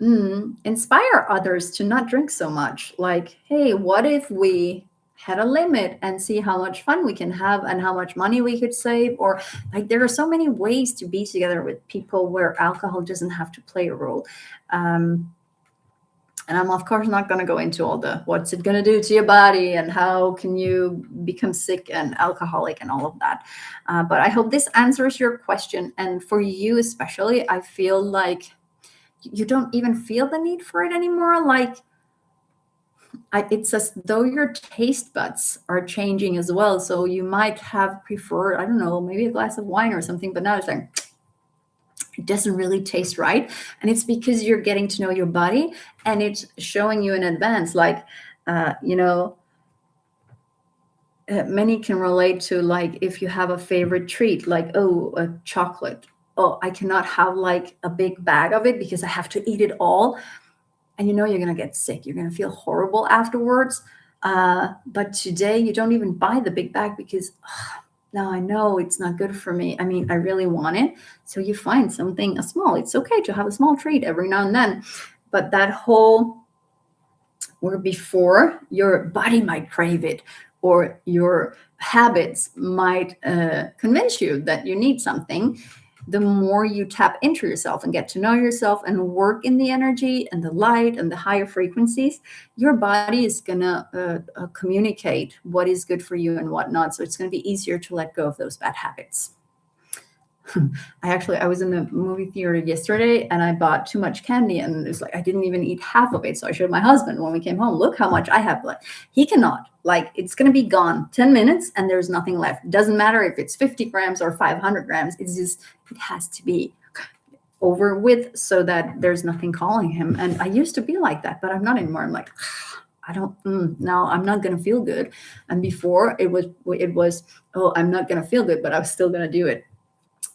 inspire others to not drink so much? Like, hey, what if we had a limit and see how much fun we can have and how much money we could save? Or like, there are so many ways to be together with people where alcohol doesn't have to play a role. And I'm, of course, not going to go into all the what's it going to do to your body and how can you become sick and alcoholic and all of that. But I hope this answers your question. And for you especially, I feel like you don't even feel the need for it anymore. Like it's as though your taste buds are changing as well. So you might have preferred, I don't know, maybe a glass of wine or something, but now it's like, it doesn't really taste right. And it's because you're getting to know your body and it's showing you in advance, like, many can relate to, like, if you have a favorite treat, like, oh, a chocolate. Oh, I cannot have like a big bag of it because I have to eat it all. And you're going to get sick. You're going to feel horrible afterwards. But today you don't even buy the big bag because now I know it's not good for me. I mean, I really want it. So you find something small. It's okay to have a small treat every now and then. But that whole, where before your body might crave it or your habits might convince you that you need something, the more you tap into yourself and get to know yourself and work in the energy and the light and the higher frequencies, your body is going to communicate what is good for you and what not. So it's going to be easier to let go of those bad habits. I was in the movie theater yesterday and I bought too much candy, and it's like I didn't even eat half of it. So I showed my husband when we came home, look how much I have left. He cannot. Like, it's going to be gone 10 minutes and there's nothing left. Doesn't matter if it's 50 grams or 500 grams. It's just, it has to be over with so that there's nothing calling him. And I used to be like that, but I'm not anymore. I'm like, now I'm not going to feel good. And before it was, oh, I'm not going to feel good, but I was still going to do it.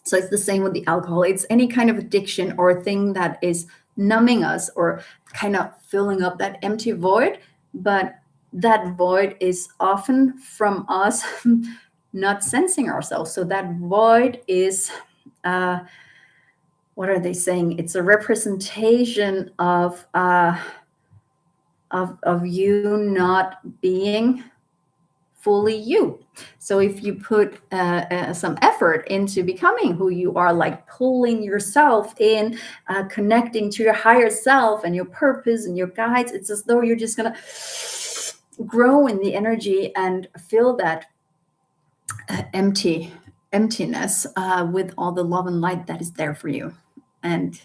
So it's the same with the alcohol. It's any kind of addiction or thing that is numbing us or kind of filling up that empty void. But that void is often from us not sensing ourselves. So that void is, what are they saying? It's a representation of you not being fully you. So if you put some effort into becoming who you are, like pulling yourself in, connecting to your higher self and your purpose and your guides, it's as though you're just going to grow in the energy and fill that empty emptiness with all the love and light that is there for you. And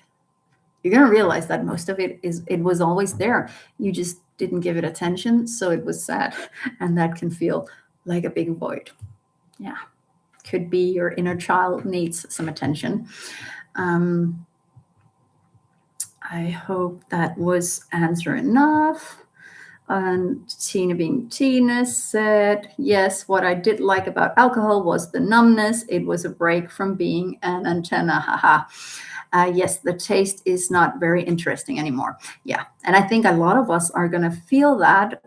you're going to realize that most of it was always there. You just didn't give it attention, so it was sad. And that can feel like a big void. Yeah. Could be your inner child needs some attention. I hope that was answer enough. And Tina being Tina said, yes, what I did like about alcohol was the numbness. It was a break from being an antenna. Haha. Yes, the taste is not very interesting anymore. Yeah. And I think a lot of us are going to feel that.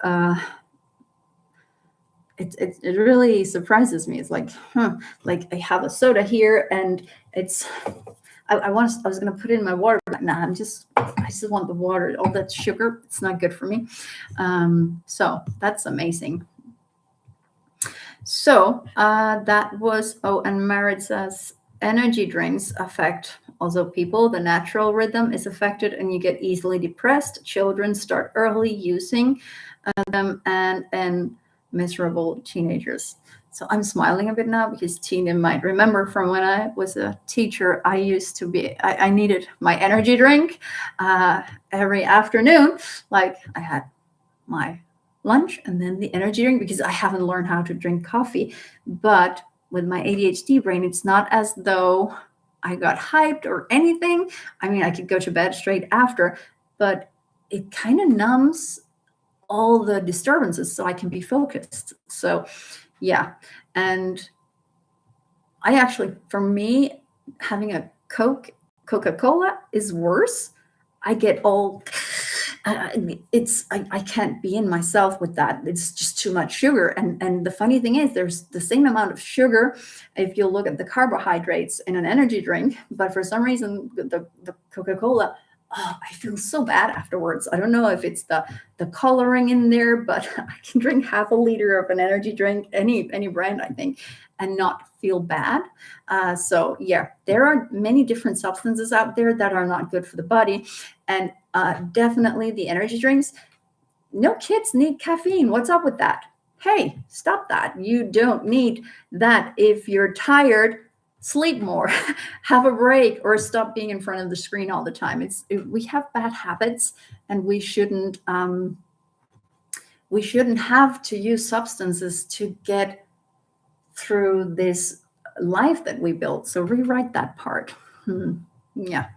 It really surprises me. It's like, like I have a soda here and it's, I was going to put it in my water, but now I just want the water. All that sugar, it's not good for me. So that's amazing. So that was, and Marit says, energy drinks affect also people. The natural rhythm is affected and you get easily depressed. Children start early using them and miserable teenagers. So I'm smiling a bit now because Tina might remember from when I was a teacher, I used to be, I needed my energy drink every afternoon. Like I had my lunch and then the energy drink because I haven't learned how to drink coffee. But with my ADHD brain, it's not as though I got hyped or anything. I mean, I could go to bed straight after, but it kind of numbs all the disturbances so I can be focused. So yeah. And I actually, for me, having a Coca-Cola is worse. I get all, I can't be in myself with that. It's just too much sugar. And the funny thing is there's the same amount of sugar if you look at the carbohydrates in an energy drink, but for some reason, the Coca-Cola, I feel so bad afterwards. I don't know if it's the coloring in there, but I can drink half a liter of an energy drink, any brand, I think, and not feel bad. So yeah, there are many different substances out there that are not good for the body. And definitely the energy drinks, no kids need caffeine. What's up with that? Hey, stop that. You don't need that. If you're tired, sleep more, have a break, or stop being in front of the screen all the time. We have bad habits, and we shouldn't have to use substances to get through this life that we built. So rewrite that part. Yeah.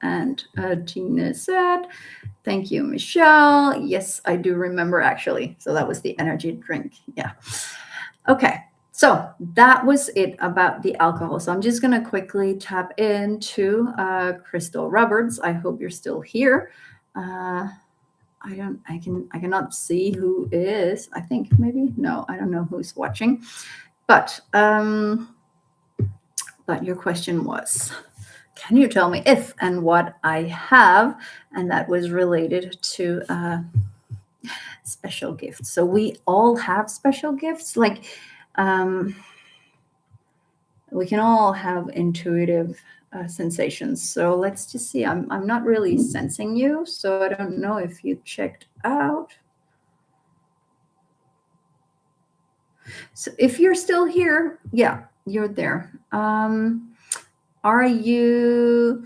And Tina said, thank you, Michelle. Yes, I do remember actually. So that was the energy drink. Yeah. Okay. So that was it about the alcohol. So I'm just going to quickly tap into Crystal Roberts. I hope you're still here. I cannot see who is. I think maybe, no, I don't know who's watching. But your question was, can you tell me if and what I have? And that was related to special gifts. So we all have special gifts. Like we can all have intuitive sensations. So let's just see. I'm not really sensing you, so I don't know if you checked out. So if you're still here, yeah, you're there. Are you?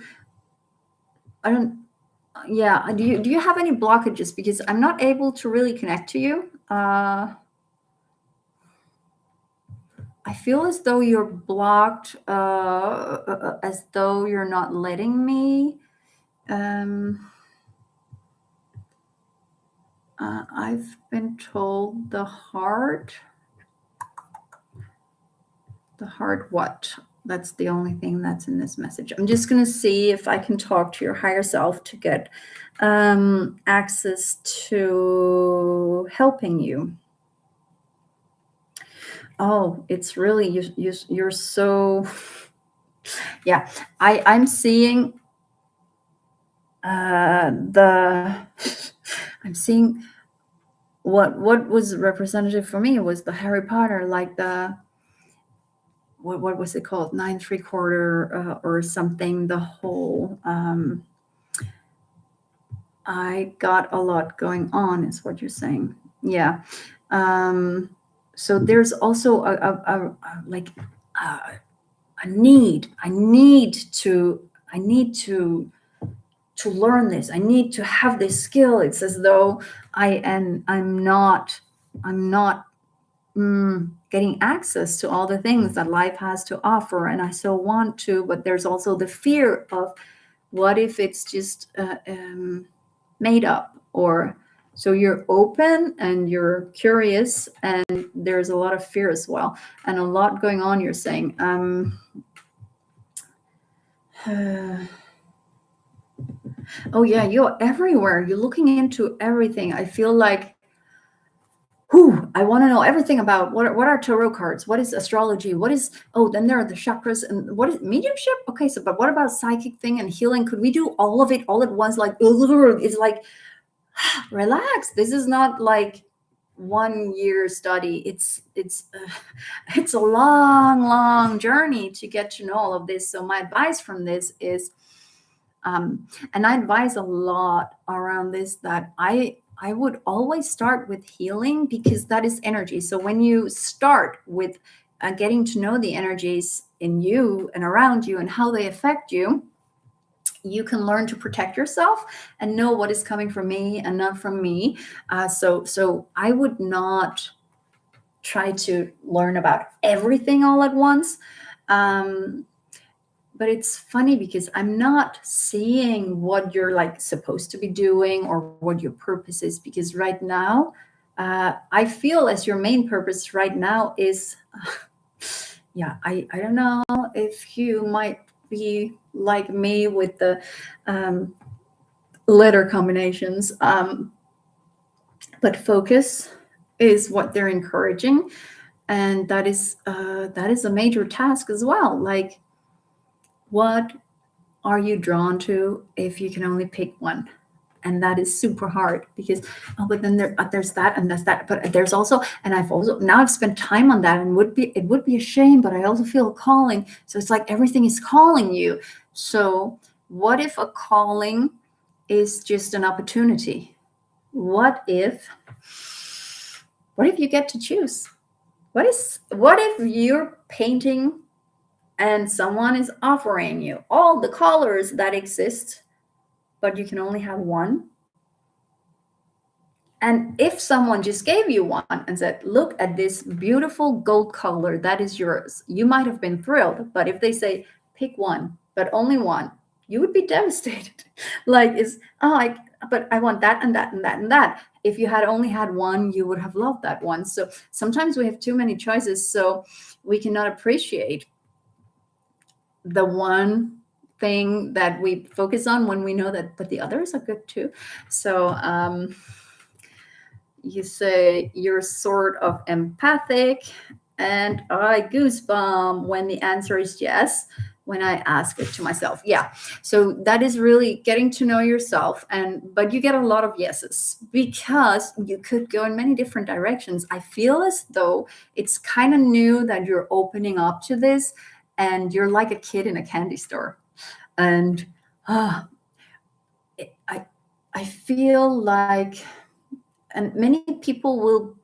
I don't. Yeah. Do you have any blockages? Because I'm not able to really connect to you. I feel as though you're blocked, as though you're not letting me. I've been told the heart. The heart what? That's the only thing that's in this message. I'm just going to see if I can talk to your higher self to get access to helping you. Oh, it's really, you're so, yeah, I'm seeing I'm seeing what was representative for me was the Harry Potter, like the, what was it called? 9 3/4 or something. The whole, I got a lot going on is what you're saying. Yeah. So there's also like a need. I need to learn this. I need to have this skill. It's as though I'm not getting access to all the things that life has to offer, and I so want to. But there's also the fear of, what if it's just made up? Or so you're open and you're curious, and there's a lot of fear as well, and a lot going on. You're saying, oh yeah, you're everywhere. You're looking into everything. I feel like, I want to know everything about what are tarot cards, what is astrology, what is, then there are the chakras, and what is mediumship. Okay, so but what about psychic thing and healing? Could we do all of it all at once? Like, it's like, relax. This is not like 1 year study. It's a long journey to get to know all of this. So my advice from this is, and I advise a lot around this, that I would always start with healing, because that is energy. So when you start with getting to know the energies in you and around you and how they affect you, you can learn to protect yourself and know what is coming from me and not from me. So I would not try to learn about everything all at once. But it's funny because I'm not seeing what you're like supposed to be doing or what your purpose is, because right now I feel as your main purpose right now is I don't know if you might be like me with the letter combinations, but focus is what they're encouraging, and that is a major task as well. Like, what are you drawn to if you can only pick one? And that is super hard, because but then there's that and there's that, but there's also, and I've spent time on that, and it would be a shame, but I also feel a calling. So it's like everything is calling you. So what if a calling is just an opportunity? What if you get to choose? What if you're painting and someone is offering you all the colors that exist, but you can only have one? And if someone just gave you one and said, look at this beautiful gold color, that is yours, you might have been thrilled. But if they say, pick one, but only one, you would be devastated. Like, but I want that and that and that and that. If you had only had one, you would have loved that one. So sometimes we have too many choices, so we cannot appreciate the one thing that we focus on when we know that, but the others are good too. So you say you're sort of empathic, and I goosebump when the answer is yes, when I ask it to myself. Yeah. So that is really getting to know yourself, but you get a lot of yeses, because you could go in many different directions. I feel as though it's kind of new that you're opening up to this, and you're like a kid in a candy store. And I feel like, and many people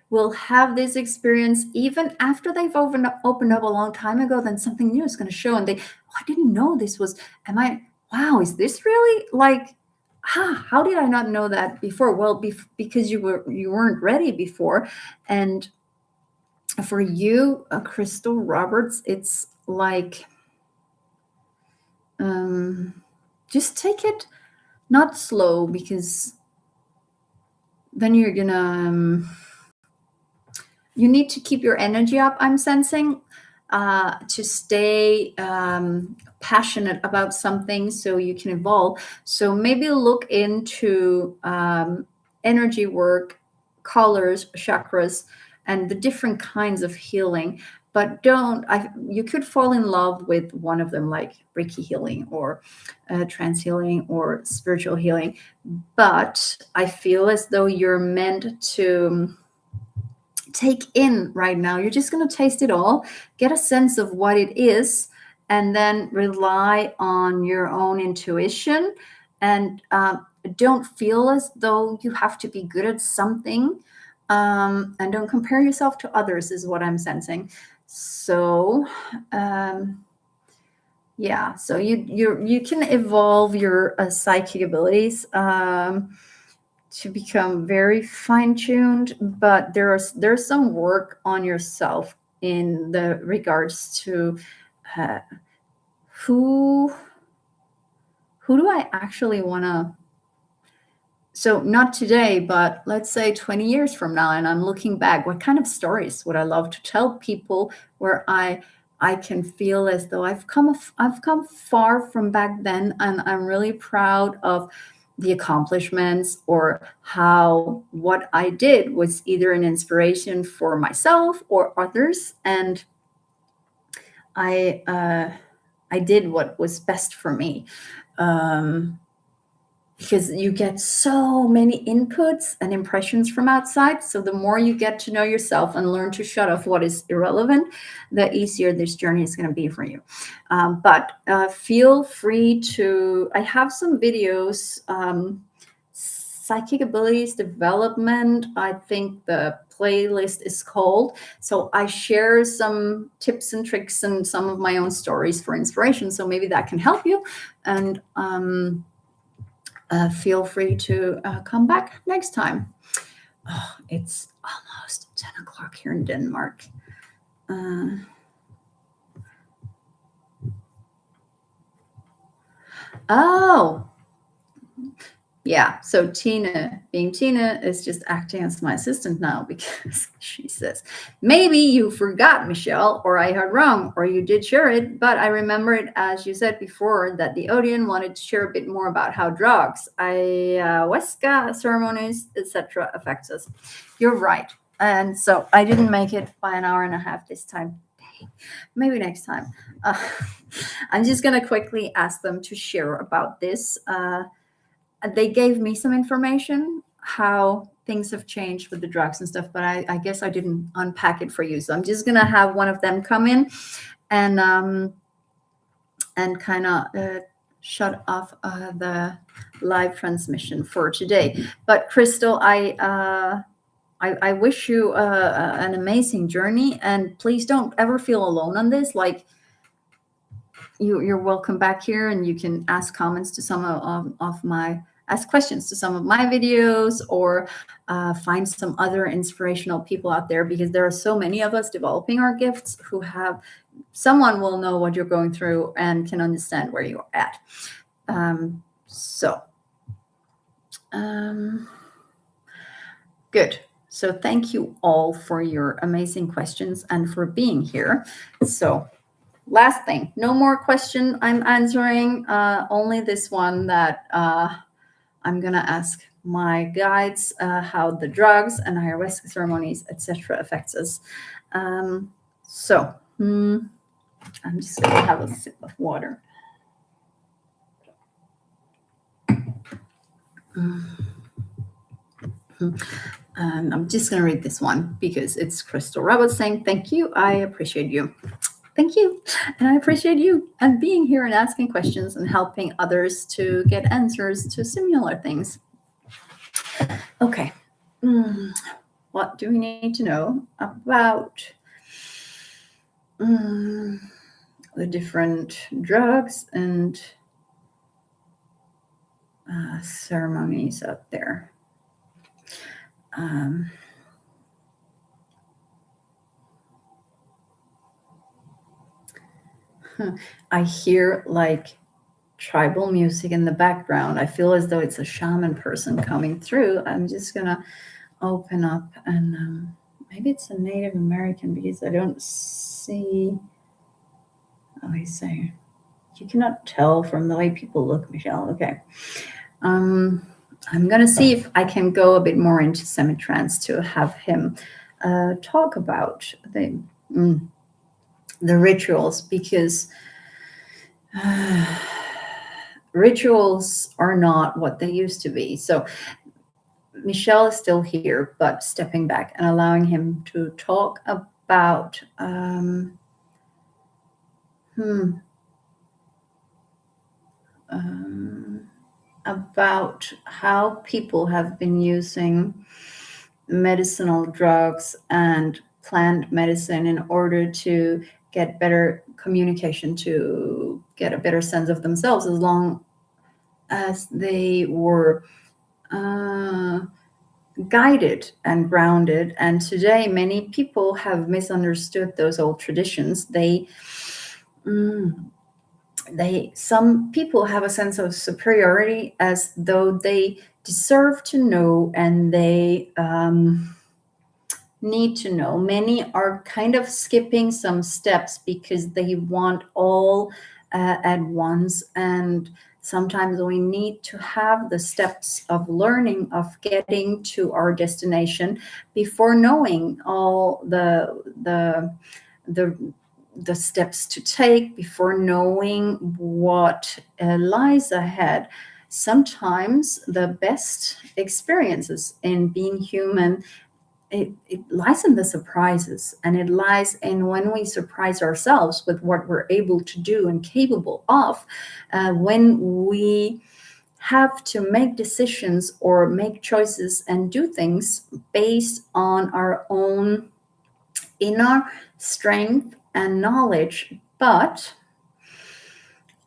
will have this experience even after they've opened up a long time ago. Then something new is going to show, and I didn't know this was, wow, is this really like, how did I not know that before? Well, because you weren't ready before. And for you, Crystal Roberts, it's like, just take it not slow, because then you're gonna you need to keep your energy up, I'm sensing, to stay passionate about something so you can evolve. So maybe look into energy work, colors, chakras, and the different kinds of healing. But you could fall in love with one of them, like Reiki healing or trance healing or spiritual healing. But I feel as though you're meant to take in right now. You're just going to taste it all, get a sense of what it is, and then rely on your own intuition. And don't feel as though you have to be good at something, And don't compare yourself to others is what I'm sensing. So yeah, so you can evolve your psychic abilities to become very fine-tuned, but there's some work on yourself in the regards to uh, who do I actually want to. So not today, but let's say 20 years from now, and I'm looking back, what kind of stories would I love to tell people where I can feel as though I've come far from back then, and I'm really proud of the accomplishments, or how what I did was either an inspiration for myself or others, and I did what was best for me. Because you get so many inputs and impressions from outside. So the more you get to know yourself and learn to shut off what is irrelevant, the easier this journey is going to be for you. But feel free to, I have some videos, psychic abilities development, I think the playlist is called. So I share some tips and tricks and some of my own stories for inspiration. So maybe that can help you. And feel free to come back next time. Oh, it's almost 10 o'clock here in Denmark. Oh, yeah. So Tina, being Tina, is just acting as my assistant now because she says, maybe you forgot, Michelle, or I heard wrong, or you did share it, but I remember it, as you said before, that the Odeon wanted to share a bit more about how drugs, ayahuasca ceremonies, etc. affects us. You're right. And so I didn't make it by an hour and a half this time. Maybe next time. I'm just going to quickly ask them to share about this. They gave me some information how things have changed with the drugs and stuff, but I guess I didn't unpack it for you. So I'm just gonna have one of them come in and kind of shut off the live transmission for today. But Crystal, I wish you an amazing journey, and please don't ever feel alone on this. Like, you're welcome back here, and you can ask comments to some of my ask questions to some of my videos, or find some other inspirational people out there, because there are so many of us developing our gifts who have someone will know what you're going through and can understand where you're at. Good. So thank you all for your amazing questions and for being here. So last thing, no more question I'm answering, only this one that I'm gonna ask my guides how the drugs and ayahuasca ceremonies, etc., affects us. I'm just gonna have a sip of water. And I'm just gonna read this one because it's Crystal Roberts saying, "Thank you, I appreciate you." Thank you. And I appreciate you and being here and asking questions and helping others to get answers to similar things. Okay. What do we need to know about the different drugs and ceremonies out there? I hear like tribal music in the background. I feel as though it's a shaman person coming through. I'm just gonna open up, and maybe it's a Native American, because I don't see. Oh, he's saying you cannot tell from the way people look, Michelle. Okay. I'm gonna see if I can go a bit more into semi-trance to have him talk about the rituals, because rituals are not what they used to be. So Michelle is still here, but stepping back and allowing him to talk about about how people have been using medicinal drugs and plant medicine in order to get better communication, to get a better sense of themselves, as long as they were uh, guided and grounded. And today, many people have misunderstood those old traditions. Mm, some people have a sense of superiority, as though they deserve to know, and they need to know. Many are kind of skipping some steps because they want all at once. And sometimes we need to have the steps of learning, of getting to our destination, before knowing all the the steps to take, before knowing what lies ahead. Sometimes the best experiences in being human, it lies in the surprises, and it lies in when we surprise ourselves with what we're able to do and capable of, when we have to make decisions or make choices and do things based on our own inner strength and knowledge, but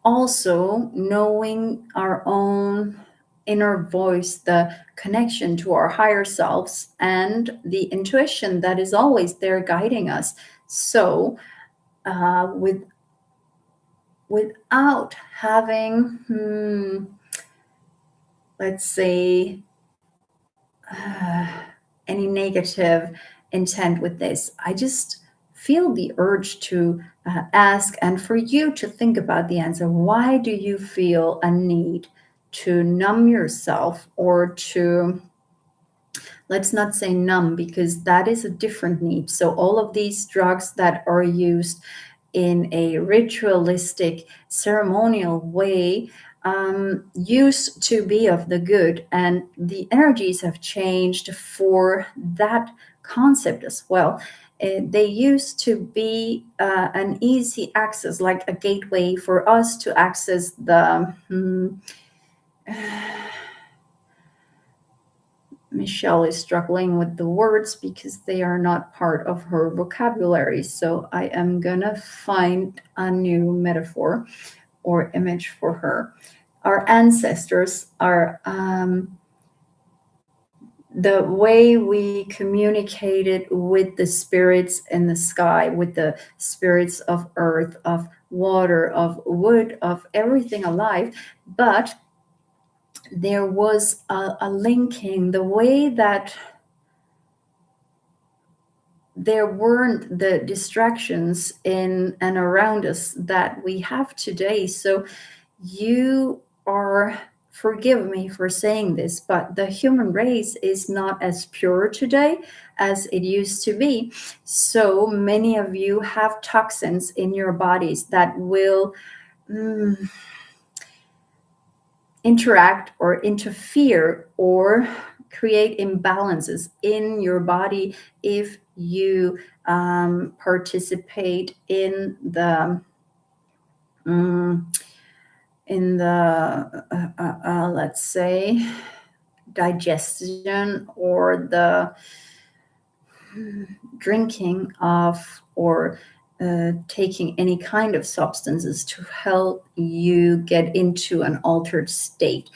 also knowing our own inner voice, the connection to our higher selves, and the intuition that is always there guiding us. So, without having, let's say, any negative intent with this, I just feel the urge to ask, and for you to think about the answer. Why do you feel a need to numb yourself, or to, let's not say numb, because that is a different need. So, all of these drugs that are used in a ritualistic, ceremonial way used to be of the good, and the energies have changed for that concept as well. They used to be an easy access, like a gateway for us to access the. Michelle is struggling with the words because they are not part of her vocabulary. So I am going to find a new metaphor or image for her. Our ancestors are the way we communicated with the spirits in the sky, with the spirits of earth, of water, of wood, of everything alive. But there was a linking, the way that there weren't the distractions in and around us that we have today. So you are, forgive me for saying this, but the human race is not as pure today as it used to be. So many of you have toxins in your bodies that will interact or interfere or create imbalances in your body if you participate in the let's say, digestion, or the drinking of, or taking any kind of substances to help you get into an altered state.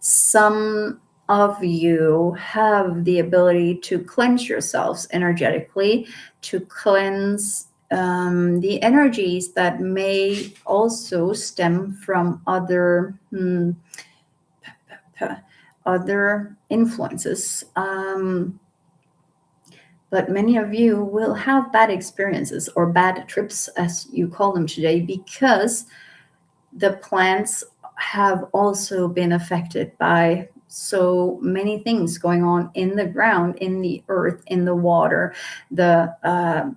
Some of you have the ability to cleanse yourselves energetically, to cleanse the energies that may also stem from other influences. But many of you will have bad experiences, or bad trips, as you call them today, because the plants have also been affected by so many things going on in the ground, in the earth, in the water, the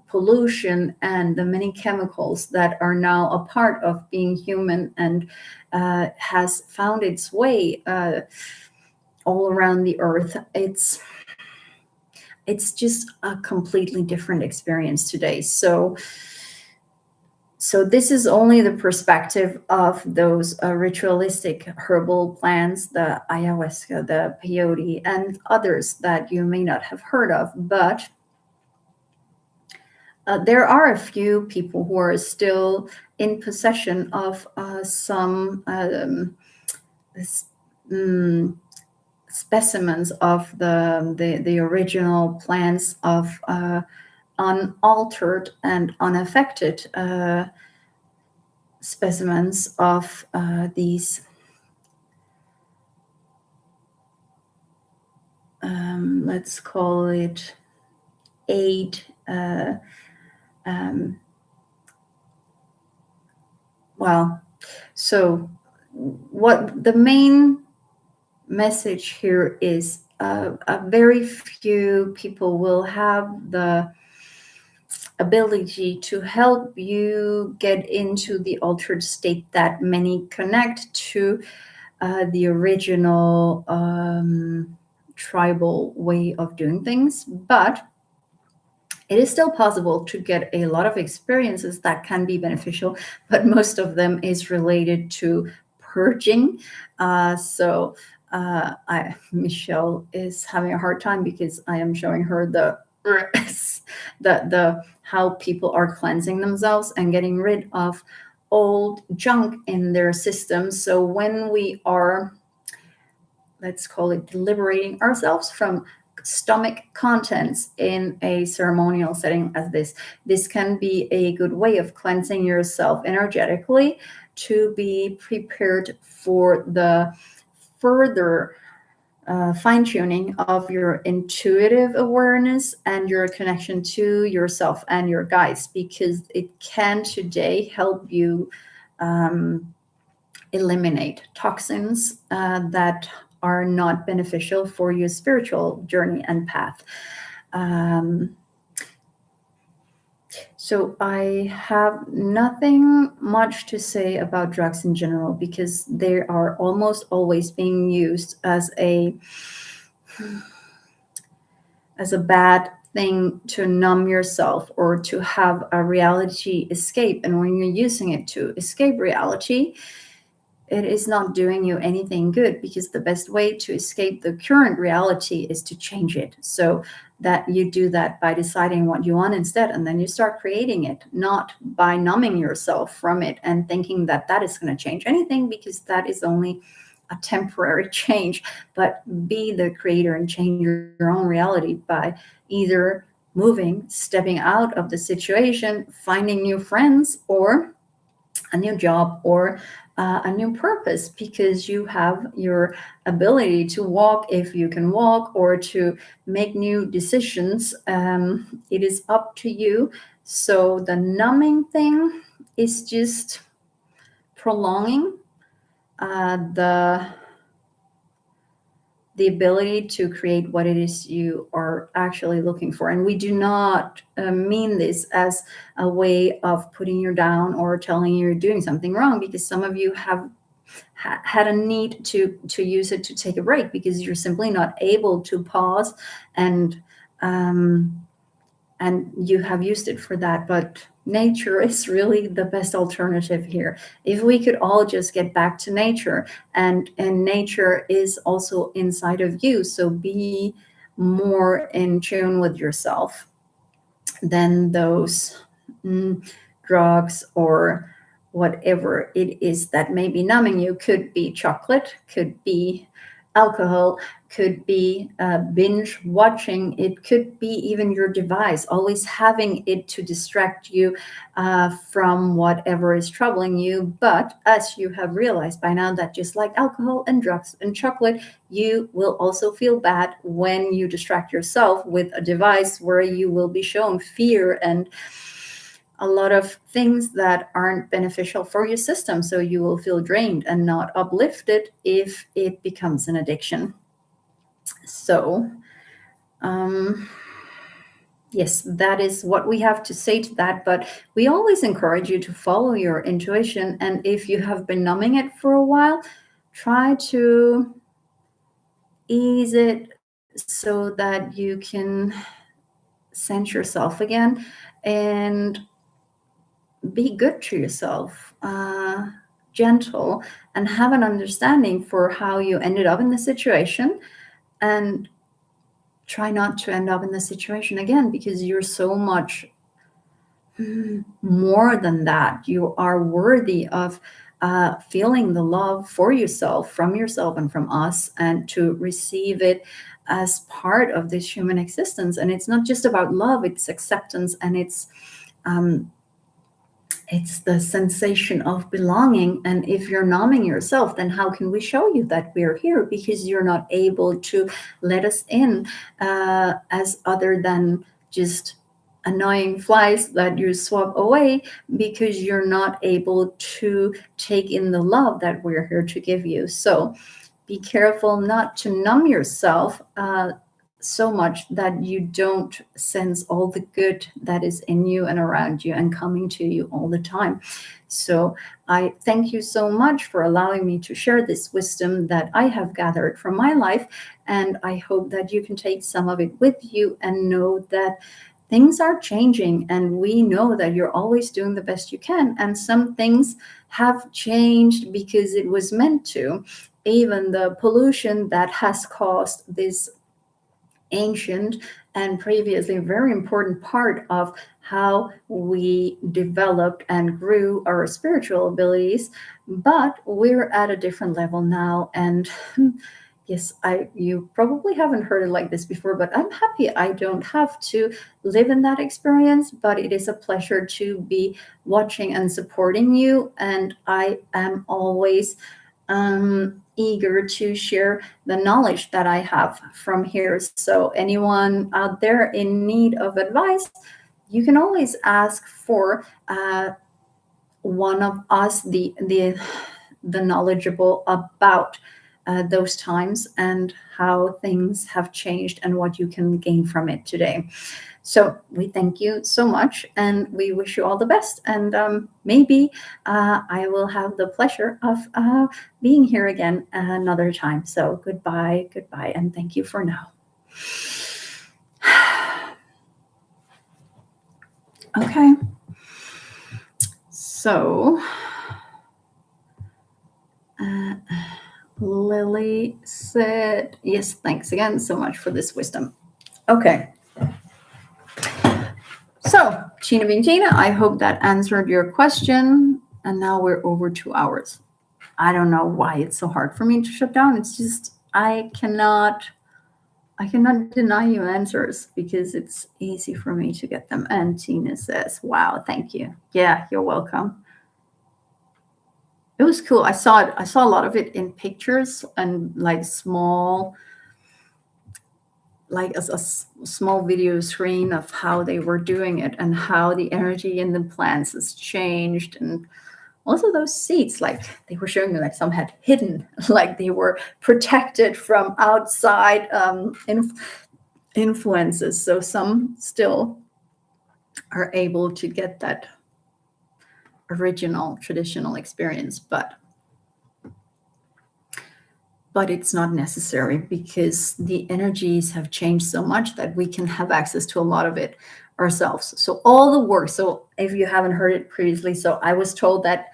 pollution, and the many chemicals that are now a part of being human, and has found its way all around the earth. It's just a completely different experience today. So So this is only the perspective of those ritualistic herbal plants, the ayahuasca, the peyote, and others that you may not have heard of. But there are a few people who are still in possession of some s- mm, specimens of the original plants of unaltered and unaffected specimens of these, let's call it eight. Um, well, so what the main message here is, a very few people will have the ability to help you get into the altered state that many connect to the original tribal way of doing things. But it is still possible to get a lot of experiences that can be beneficial, but most of them is related to purging. Michelle is having a hard time because I am showing her the how people are cleansing themselves and getting rid of old junk in their system. So when we are, let's call it, liberating ourselves from stomach contents in a ceremonial setting as this can be a good way of cleansing yourself energetically to be prepared for the further fine-tuning of your intuitive awareness and your connection to yourself and your guides, because it can today help you eliminate toxins that are not beneficial for your spiritual journey and path. Um, so I have nothing much to say about drugs in general because they are almost always being used as a bad thing to numb yourself or to have a reality escape. And when you're using it to escape reality, it is not doing you anything good, because the best way to escape the current reality is to change it. So that you do that by deciding what you want instead, and then you start creating it, not by numbing yourself from it and thinking that that is going to change anything, because that is only a temporary change. But be the creator and change your own reality by either moving, stepping out of the situation, finding new friends, or a new job, or a new purpose, because you have your ability to walk if you can walk, or to make new decisions. It is up to you. So the numbing thing is just prolonging the ability to create what it is you are actually looking for. And we do not mean this as a way of putting you down or telling you you're doing something wrong, because some of you have had a need to use it to take a break because you're simply not able to pause, and um, and you have used it for that. But nature is really the best alternative here. If we could all just get back to nature, and nature is also inside of you, so be more in tune with yourself than those drugs or whatever it is that may be numbing you. Could be chocolate, could be alcohol, could be binge watching, it could be even your device, always having it to distract you from whatever is troubling you. But as you have realized by now, that just like alcohol and drugs and chocolate, you will also feel bad when you distract yourself with a device where you will be shown fear and a lot of things that aren't beneficial for your system. So you will feel drained and not uplifted if it becomes an addiction. So, yes, that is what we have to say to that. But we always encourage you to follow your intuition. And if you have been numbing it for a while, try to ease it so that you can sense yourself again. And be good to yourself, gentle, and have an understanding for how you ended up in the situation, and try not to end up in the situation again, because you're so much more than that. You are worthy of feeling the love for yourself, from yourself and from us, and to receive it as part of this human existence. And it's not just about love, it's acceptance, and it's the sensation of belonging. And if you're numbing yourself, then how can we show you that we're here? Because you're not able to let us in as other than just annoying flies that you swap away, because you're not able to take in the love that we're here to give you. So be careful not to numb yourself so much that you don't sense all the good that is in you and around you and coming to you all the time. So I thank you so much for allowing me to share this wisdom that I have gathered from my life. And I hope that you can take some of it with you and know that things are changing, and we know that you're always doing the best you can. And some things have changed because it was meant to. Even the pollution that has caused this ancient and previously very important part of how we developed and grew our spiritual abilities, but we're at a different level now. And yes, you probably haven't heard it like this before, but I'm happy I don't have to live in that experience. But it is a pleasure to be watching and supporting you, and I am always eager to share the knowledge that I have from here. So anyone out there in need of advice, you can always ask for one of us, the knowledgeable about those times and how things have changed and what you can gain from it today. So we thank you so much, and we wish you all the best. And maybe I will have the pleasure of being here again another time. So goodbye, and thank you for now. Okay. So Lily said, yes, thanks again so much for this wisdom. Okay. So, Tina being Tina, I hope that answered your question. And now we're over 2 hours. I don't know why it's so hard for me to shut down. It's just, I cannot deny you answers because it's easy for me to get them. And Tina says, wow, thank you. Yeah, you're welcome. It was cool. I saw it. I saw a lot of it in pictures and like small, like a small video screen of how they were doing it and how the energy in the plants has changed. And also those seeds, like they were showing me, like some had hidden, like they were protected from outside influences. So some still are able to get that original traditional experience, but it's not necessary because the energies have changed so much that we can have access to a lot of it ourselves. So all the work, so if you haven't heard it previously, so I was told that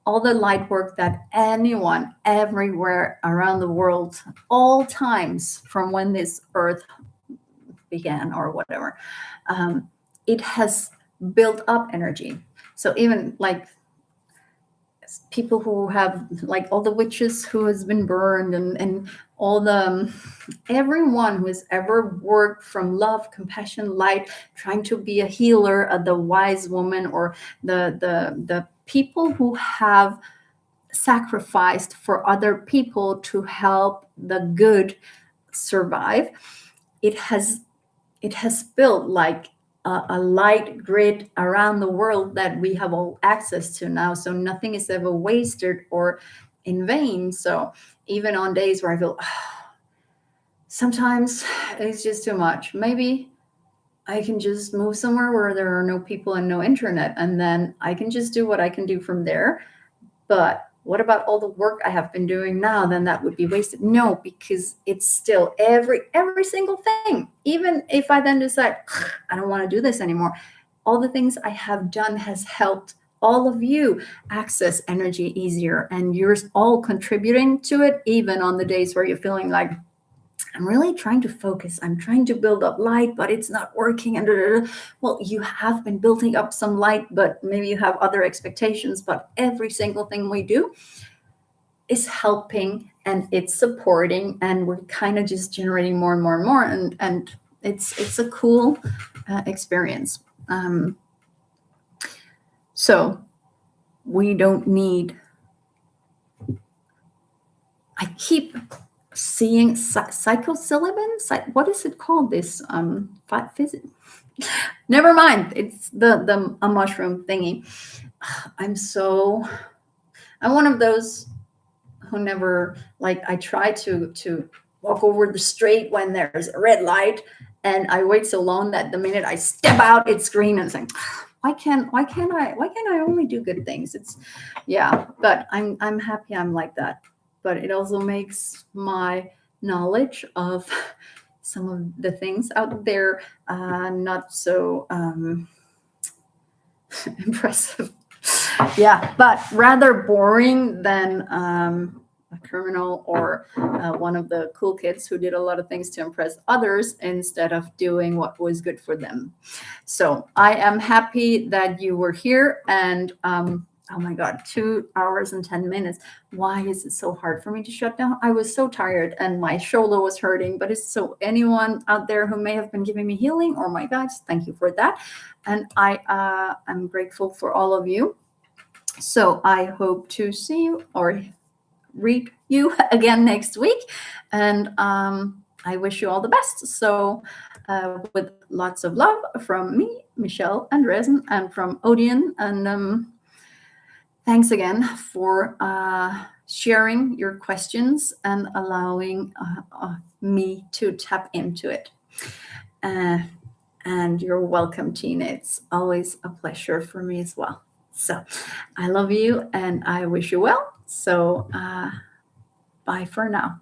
all the light work that anyone everywhere around the world, all times from when this earth began or whatever, it has built up energy. So even like people who have, like all the witches who has been burned, and all the everyone who has ever worked from love, compassion, light, trying to be a healer, the wise woman, or the people who have sacrificed for other people to help the good survive, it has built like a light grid around the world that we have all access to now. So nothing is ever wasted or in vain. So even on days where I feel sometimes it's just too much, maybe I can just move somewhere where there are no people and no internet, and then I can just do what I can do from there. But what about all the work I have been doing now? Then that would be wasted. No, because it's still every single thing. Even if I then decide I don't want to do this anymore, all the things I have done has helped all of you access energy easier, and you're all contributing to it, even on the days where you're feeling like, I'm really trying to focus, I'm trying to build up light, but it's not working. And well, you have been building up some light, but maybe you have other expectations. But every single thing we do is helping, and it's supporting, and we're kind of just generating more and more and more, and it's a cool experience. So we don't need, I keep seeing psilocybin. What is it called? This never mind. It's a mushroom thingy. I'm one of those who never, like, I try to walk over the street when there's a red light, and I wait so long that the minute I step out, it's green, and it's like, why can't I only do good things? It's, yeah, but I'm happy I'm like that. But it also makes my knowledge of some of the things out there not so impressive. Yeah, but rather boring than a criminal or one of the cool kids who did a lot of things to impress others instead of doing what was good for them. So I am happy that you were here, and oh my God, 2 hours and 10 minutes. Why is it so hard for me to shut down? I was so tired and my shoulder was hurting, but it's so anyone out there who may have been giving me healing, oh my God, thank you for that. And I'm grateful for all of you. So I hope to see you or read you again next week. And I wish you all the best. So with lots of love from me, Michelle Andresen, and from Odeon. And thanks again for sharing your questions and allowing me to tap into it. And you're welcome, Tina. It's always a pleasure for me as well. So I love you and I wish you well. So bye for now.